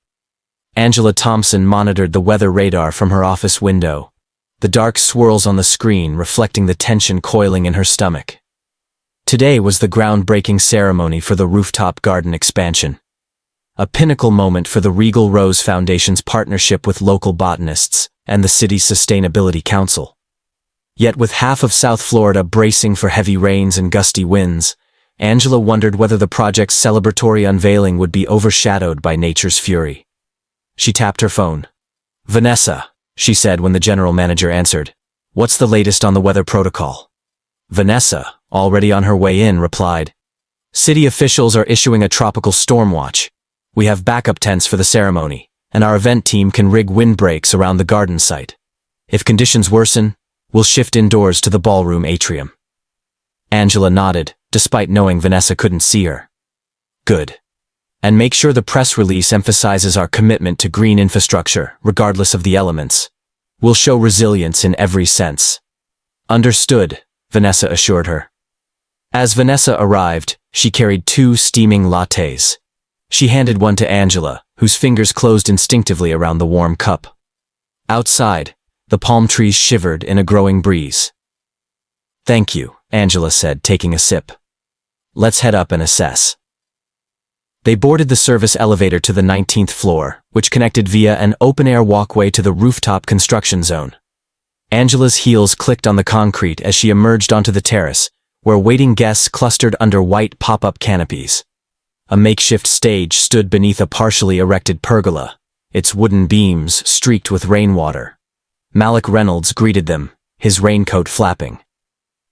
Angela Thompson monitored the weather radar from her office window, the dark swirls on the screen reflecting the tension coiling in her stomach. Today was the groundbreaking ceremony for the Rooftop garden expansion, a pinnacle moment for the Regal Rose Foundation's partnership with local botanists and the city's Sustainability Council. Yet with half of South Florida bracing for heavy rains and gusty winds, Angela wondered whether the project's celebratory unveiling would be overshadowed by nature's fury. She tapped her phone. "Vanessa," she said when the general manager answered. "What's the latest on the weather protocol?" Vanessa, already on her way in, replied, "City officials are issuing a tropical storm watch. We have backup tents for the ceremony, and our event team can rig windbreaks around the garden site. If conditions worsen, we'll shift indoors to the ballroom atrium." Angela nodded, despite knowing Vanessa couldn't see her. "Good. And make sure the press release emphasizes our commitment to green infrastructure, regardless of the elements. We'll show resilience in every sense." "Understood," Vanessa assured her. As Vanessa arrived, she carried 2 steaming lattes. She handed one to Angela, whose fingers closed instinctively around the warm cup. Outside, the palm trees shivered in a growing breeze. "Thank you," Angela said, taking a sip. "Let's head up and assess." They boarded the service elevator to the 19th floor, which connected via an open-air walkway to the rooftop construction zone. Angela's heels clicked on the concrete as she emerged onto the terrace, where waiting guests clustered under white pop-up canopies. A makeshift stage stood beneath a partially erected pergola, its wooden beams streaked with rainwater. Malik Reynolds greeted them, his raincoat flapping.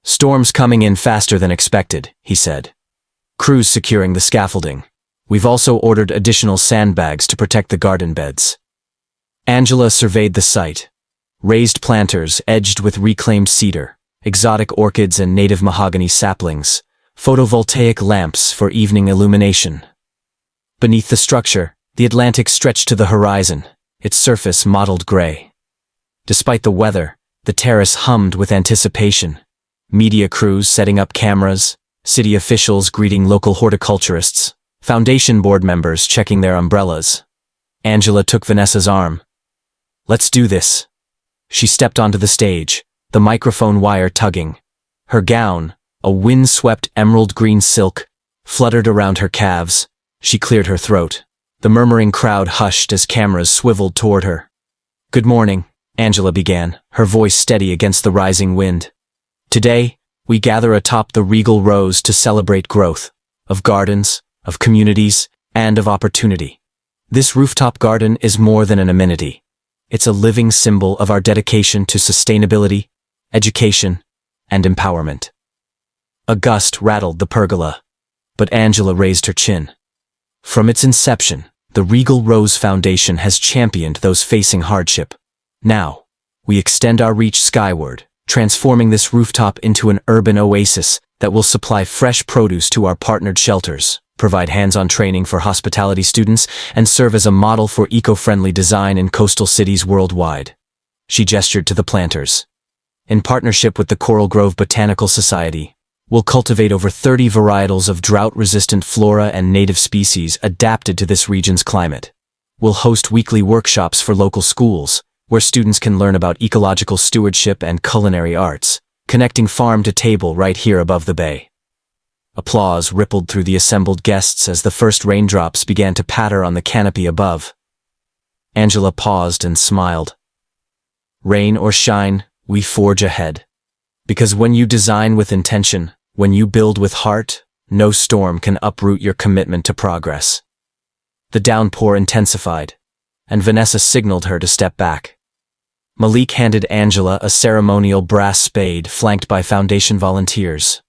"Storm's coming in faster than expected," he said. "Crews securing the scaffolding. We've also ordered additional sandbags to protect the garden beds." Angela surveyed the site. Raised planters edged with reclaimed cedar, exotic orchids and native mahogany saplings, photovoltaic lamps for evening illumination. Beneath the structure, the Atlantic stretched to the horizon, its surface mottled gray. Despite the weather, the terrace hummed with anticipation. Media crews setting up cameras, city officials greeting local horticulturists, foundation board members checking their umbrellas. Angela took Vanessa's arm. "Let's do this." She stepped onto the stage, the microphone wire tugging. Her gown, a wind-swept emerald green silk, fluttered around her calves. She cleared her throat. The murmuring crowd hushed as cameras swiveled toward her. "Good morning," Angela began, her voice steady against the rising wind. "Today, we gather atop the Regal Rose to celebrate growth, of gardens, of communities, and of opportunity. This rooftop garden is more than an amenity. It's a living symbol of our dedication to sustainability, education, and empowerment." A gust rattled the pergola, but Angela raised her chin. From its inception, the Regal Rose Foundation has championed those facing hardship. Now, we extend our reach skyward, transforming this rooftop into an urban oasis that will supply fresh produce to our partnered shelters, provide hands-on training for hospitality students, and serve as a model for eco-friendly design in coastal cities worldwide. She gestured to the planters. "In partnership with the Coral Grove Botanical Society, we'll cultivate over 30 varietals of drought-resistant flora and native species adapted to this region's climate. We'll host weekly workshops for local schools, where students can learn about ecological stewardship and culinary arts, connecting farm to table right here above the bay." Applause rippled through the assembled guests as the first raindrops began to patter on the canopy above. Angela paused and smiled. "Rain or shine, we forge ahead. Because when you design with intention, when you build with heart, no storm can uproot your commitment to progress. The downpour intensified, and Vanessa signaled her to step back. Malik handed Angela a ceremonial brass spade flanked by foundation volunteers.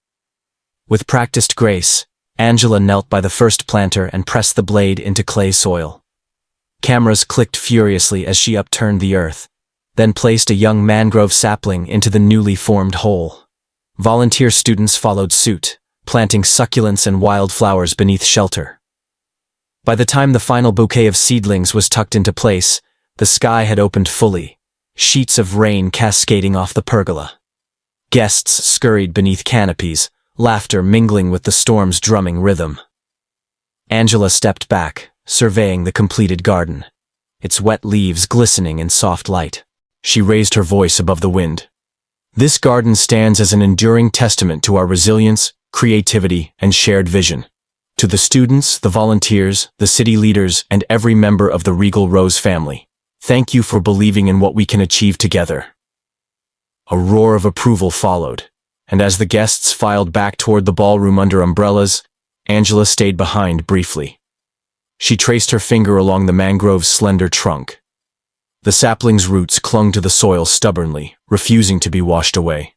With practiced grace, Angela knelt by the first planter and pressed the blade into clay soil. Cameras clicked furiously as she upturned the earth, then placed a young mangrove sapling into the newly formed hole. Volunteer students followed suit, planting succulents and wildflowers beneath shelter. By the time the final bouquet of seedlings was tucked into place, the sky had opened fully, sheets of rain cascading off the pergola. Guests scurried beneath canopies, laughter mingling with the storm's drumming rhythm. Angela stepped back, surveying the completed garden, its wet leaves glistening in soft light. She raised her voice above the wind. This garden stands as an enduring testament to our resilience, creativity, and shared vision. To the students, the volunteers, the city leaders, and every member of the Regal Rose family, thank you for believing in what we can achieve together. A roar of approval followed, and as the guests filed back toward the ballroom under umbrellas, Angela stayed behind briefly. She traced her finger along the mangrove's slender trunk. The sapling's roots clung to the soil stubbornly, refusing to be washed away.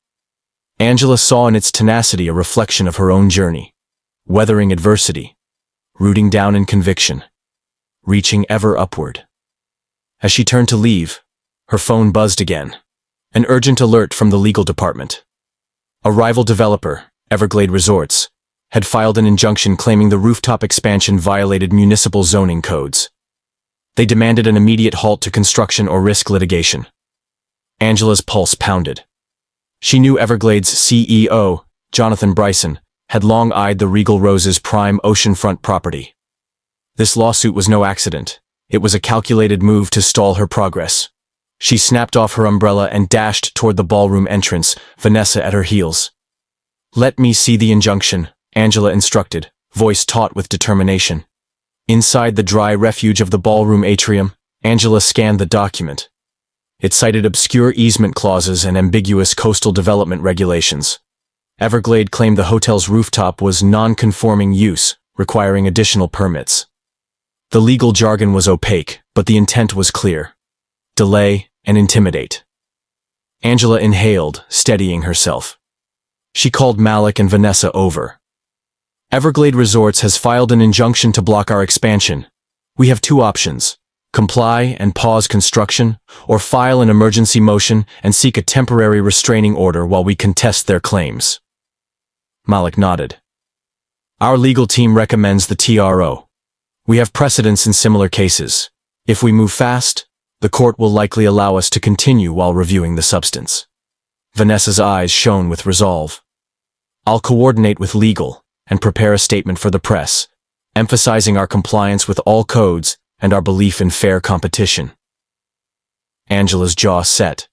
Angela saw in its tenacity a reflection of her own journey, weathering adversity, rooting down in conviction, reaching ever upward. As she turned to leave, her phone buzzed again, an urgent alert from the legal department. A rival developer, Everglade Resorts, had filed an injunction claiming the rooftop expansion violated municipal zoning codes. They demanded an immediate halt to construction or risk litigation. Angela's pulse pounded. She knew Everglade's CEO, Jonathan Bryson, had long eyed the Regal Rose's prime oceanfront property. This lawsuit was no accident. It was a calculated move to stall her progress. She snapped off her umbrella and dashed toward the ballroom entrance, Vanessa at her heels. "Let me see the injunction," Angela instructed, voice taut with determination. Inside the dry refuge of the ballroom atrium, Angela scanned the document. It cited obscure easement clauses and ambiguous coastal development regulations. Everglade claimed the hotel's rooftop was non-conforming use, requiring additional permits. The legal jargon was opaque, but the intent was clear: delay and intimidate. Angela inhaled, steadying herself. She called Malik and Vanessa over. "Everglade Resorts has filed an injunction to block our expansion. We have two options: comply and pause construction, or file an emergency motion and seek a temporary restraining order while we contest their claims." Malik nodded. "Our legal team recommends the TRO. We have precedents in similar cases. If we move fast, the court will likely allow us to continue while reviewing the substance." Vanessa's eyes shone with resolve. "I'll coordinate with legal and prepare a statement for the press, emphasizing our compliance with all codes and our belief in fair competition." Angela's jaw set.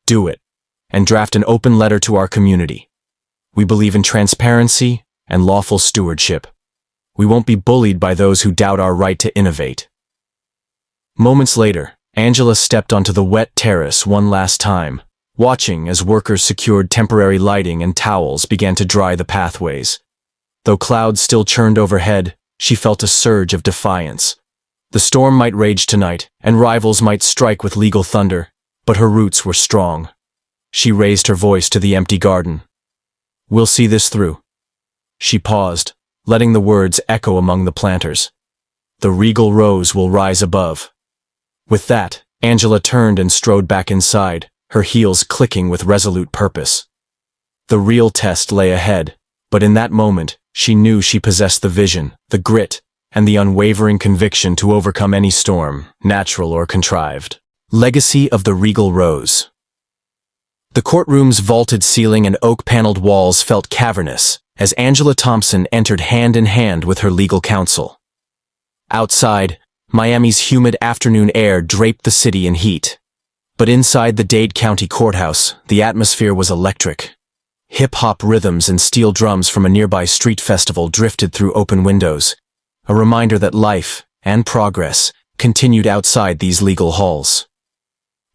"Do it, and draft an open letter to our community. We believe in transparency and lawful stewardship. We won't be bullied by those who doubt our right to innovate." Moments later, Angela stepped onto the wet terrace one last time, watching as workers secured temporary lighting and towels began to dry the pathways. Though clouds still churned overhead, she felt a surge of defiance. The storm might rage tonight, and rivals might strike with legal thunder, but her roots were strong. She raised her voice to the empty garden. "We'll see this through." She paused, letting the words echo among the planters. "The Regal Rose will rise above." With that, Angela turned and strode back inside, her heels clicking with resolute purpose. The real test lay ahead, but in that moment, she knew she possessed the vision, the grit, and the unwavering conviction to overcome any storm, natural or contrived. Legacy of the Regal Rose. The courtroom's vaulted ceiling and oak-paneled walls felt cavernous as Angela Thompson entered hand in hand with her legal counsel. Outside, Miami's humid afternoon air draped the city in heat. But inside the Dade County Courthouse, the atmosphere was electric. Hip-hop rhythms and steel drums from a nearby street festival drifted through open windows, a reminder that life and progress continued outside these legal halls.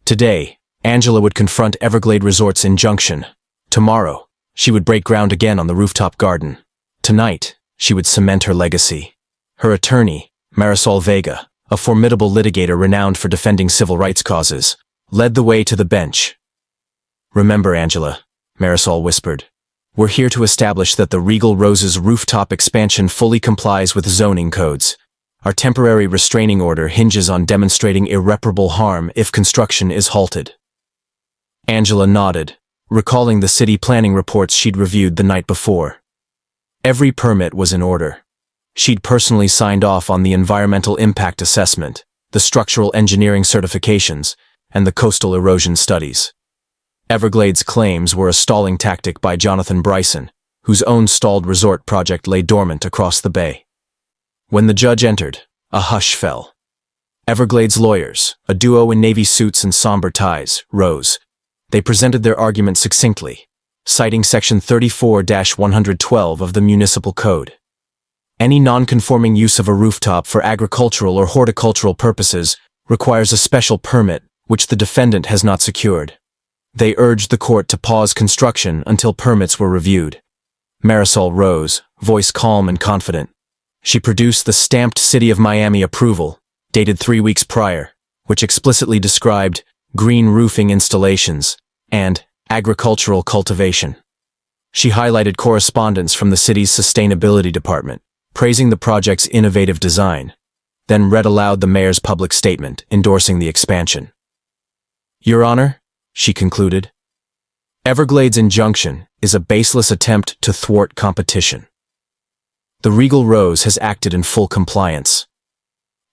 Today, Angela would confront Everglade Resorts' injunction. Tomorrow, she would break ground again on the rooftop garden. Tonight, she would cement her legacy. Her attorney, Marisol Vega, a formidable litigator renowned for defending civil rights causes, led the way to the bench. "Remember, Angela," Marisol whispered, "we're here to establish that the Regal Rose's rooftop expansion fully complies with zoning codes. Our temporary restraining order hinges on demonstrating irreparable harm if construction is halted." Angela nodded, recalling the city planning reports she'd reviewed the night before. Every permit was in order. She'd personally signed off on the environmental impact assessment, the structural engineering certifications, and the coastal erosion studies. Everglades' claims were a stalling tactic by Jonathan Bryson, whose own stalled resort project lay dormant across the bay. When the judge entered, a hush fell. Everglades' lawyers, a duo in navy suits and somber ties, rose. They presented their argument succinctly, citing Section 34-112 of the Municipal Code. Any non-conforming use of a rooftop for agricultural or horticultural purposes requires a special permit, which the defendant has not secured. They urged the court to pause construction until permits were reviewed. Marisol rose, voice calm and confident. She produced the stamped City of Miami approval, dated 3 weeks prior, which explicitly described green roofing installations and agricultural cultivation. She highlighted correspondence from the city's sustainability department, praising the project's innovative design, then read aloud the mayor's public statement endorsing the expansion. "Your Honor," she concluded, "Everglades' injunction is a baseless attempt to thwart competition. The Regal Rose has acted in full compliance.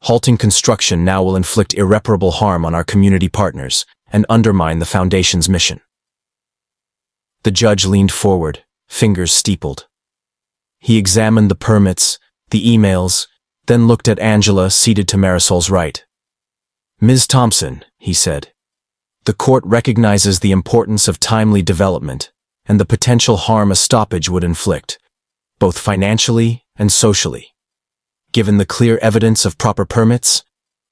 Halting construction now will inflict irreparable harm on our community partners and undermine the Foundation's mission." The judge leaned forward, fingers steepled. He examined the permits, the emails, then looked at Angela seated to Marisol's right. "Ms. Thompson," he said, "the court recognizes the importance of timely development and the potential harm a stoppage would inflict, both financially and socially. Given the clear evidence of proper permits,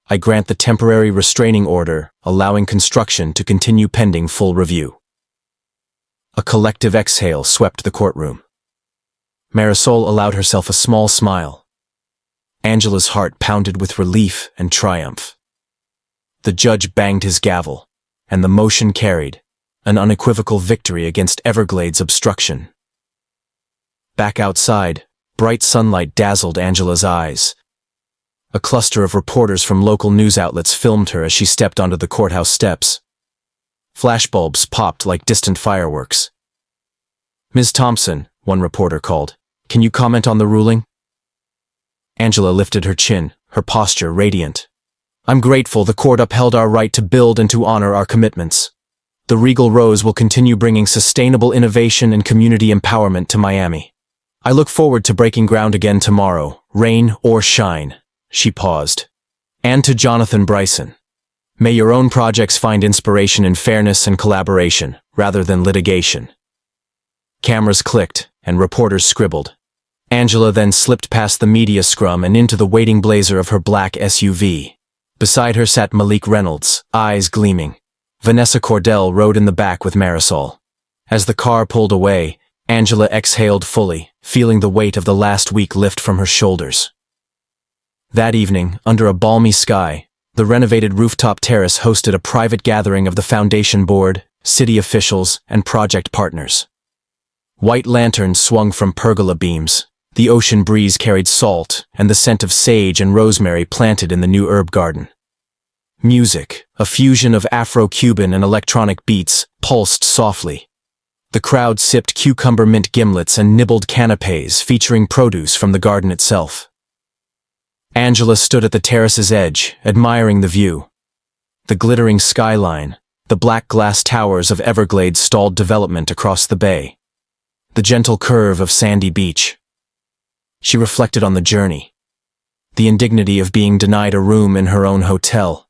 I grant the temporary restraining order allowing construction to continue pending full review." A collective exhale swept the courtroom. Marisol allowed herself a small smile. Angela's heart pounded with relief and triumph. The judge banged his gavel, and the motion carried, an unequivocal victory against Everglades' obstruction. Back outside, bright sunlight dazzled Angela's eyes. A cluster of reporters from local news outlets filmed her as she stepped onto the courthouse steps. Flashbulbs popped like distant fireworks. "Ms. Thompson," one reporter called, "can you comment on the ruling?" Angela lifted her chin, her posture radiant. "I'm grateful the court upheld our right to build and to honor our commitments. The Regal Rose will continue bringing sustainable innovation and community empowerment to Miami. I look forward to breaking ground again tomorrow, rain or shine." She paused. "And to Jonathan Bryson. May your own projects find inspiration in fairness and collaboration, rather than litigation." Cameras clicked, and reporters scribbled. Angela then slipped past the media scrum and into the waiting blazer of her black SUV. Beside her sat Malik Reynolds, eyes gleaming. Vanessa Cordell rode in the back with Marisol. As the car pulled away, Angela exhaled fully, feeling the weight of the last week lift from her shoulders. That evening, under a balmy sky, the renovated rooftop terrace hosted a private gathering of the Foundation board, city officials, and project partners. White lanterns swung from pergola beams, the ocean breeze carried salt and the scent of sage and rosemary planted in the new herb garden. Music, a fusion of Afro-Cuban and electronic beats, pulsed softly. The crowd sipped cucumber mint gimlets and nibbled canapés featuring produce from the garden itself. Angela stood at the terrace's edge, admiring the view. The glittering skyline, the black glass towers of Everglades stalled development across the bay. The gentle curve of sandy beach. She reflected on the journey. The indignity of being denied a room in her own hotel.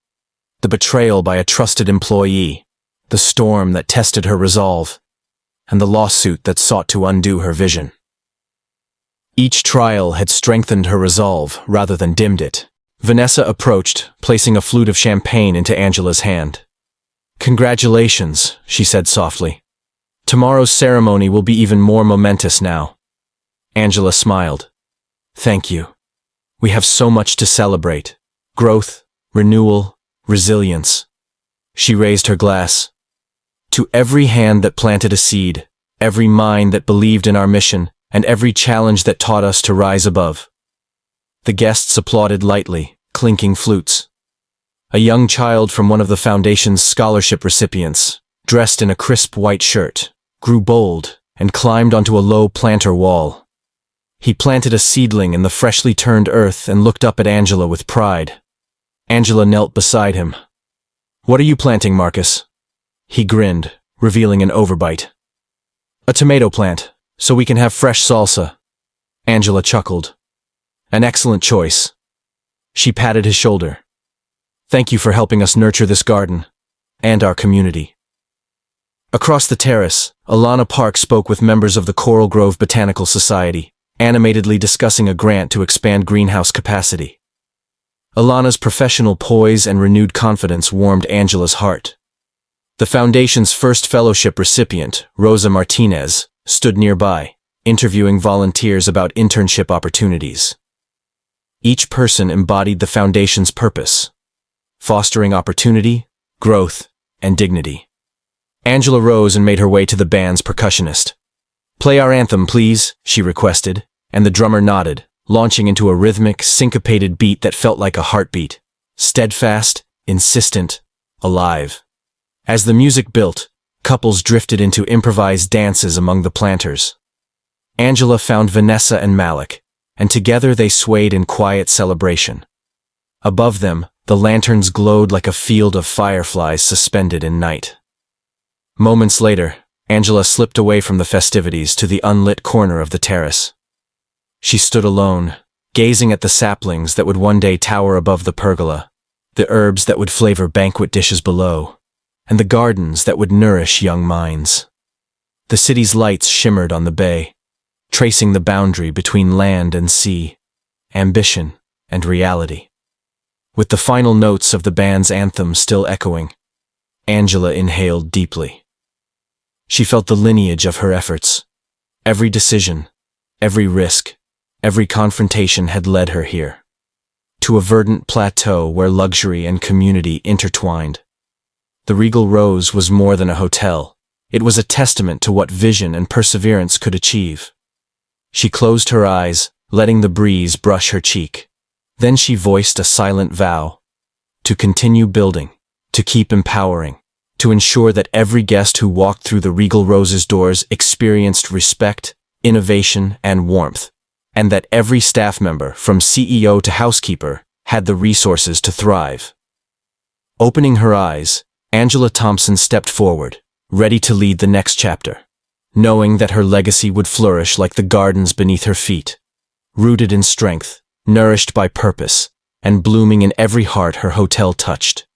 The betrayal by a trusted employee. The storm that tested her resolve. And the lawsuit that sought to undo her vision. Each trial had strengthened her resolve rather than dimmed it. Vanessa approached, placing a flute of champagne into Angela's hand. "Congratulations," she said softly. "Tomorrow's ceremony will be even more momentous now." Angela smiled. Thank you. We have so much to celebrate. Growth, renewal, resilience. She raised her glass. To every hand that planted a seed, every mind that believed in our mission, and every challenge that taught us to rise above. The guests applauded lightly, clinking flutes. A young child from one of the foundation's scholarship recipients, dressed in a crisp white shirt, grew bold and climbed onto a low planter wall. He planted a seedling in the freshly turned earth and looked up at Angela with pride. Angela knelt beside him. What are you planting, Marcus? He grinned, revealing an overbite. A tomato plant, so we can have fresh salsa. Angela chuckled. An excellent choice. She patted his shoulder. Thank you for helping us nurture this garden and our community. Across the terrace, Alana Park spoke with members of the Coral Grove Botanical Society, animatedly discussing a grant to expand greenhouse capacity. Alana's professional poise and renewed confidence warmed Angela's heart. The foundation's first fellowship recipient, Rosa Martinez, stood nearby, interviewing volunteers about internship opportunities. Each person embodied the foundation's purpose, fostering opportunity, growth, and dignity. Angela rose and made her way to the band's percussionist. Play our anthem, please, she requested, and the drummer nodded, launching into a rhythmic, syncopated beat that felt like a heartbeat, steadfast, insistent, alive. As the music built, couples drifted into improvised dances among the planters. Angela found Vanessa and Malik, and together they swayed in quiet celebration. Above them, the lanterns glowed like a field of fireflies suspended in night. Moments later, Angela slipped away from the festivities to the unlit corner of the terrace. She stood alone, gazing at the saplings that would one day tower above the pergola, the herbs that would flavor banquet dishes below, and the gardens that would nourish young minds. The city's lights shimmered on the bay, tracing the boundary between land and sea, ambition and reality. With the final notes of the band's anthem still echoing, Angela inhaled deeply. She felt the lineage of her efforts. Every decision, every risk, every confrontation had led her here, to a verdant plateau where luxury and community intertwined. The Regal Rose was more than a hotel. It was a testament to what vision and perseverance could achieve. She closed her eyes, letting the breeze brush her cheek. Then she voiced a silent vow to continue building, to keep empowering, to ensure that every guest who walked through the Regal Rose's doors experienced respect, innovation, and warmth, and that every staff member, from CEO to housekeeper, had the resources to thrive. Opening her eyes, Angela Thompson stepped forward, ready to lead the next chapter, knowing that her legacy would flourish like the gardens beneath her feet, rooted in strength, nourished by purpose, and blooming in every heart her hotel touched.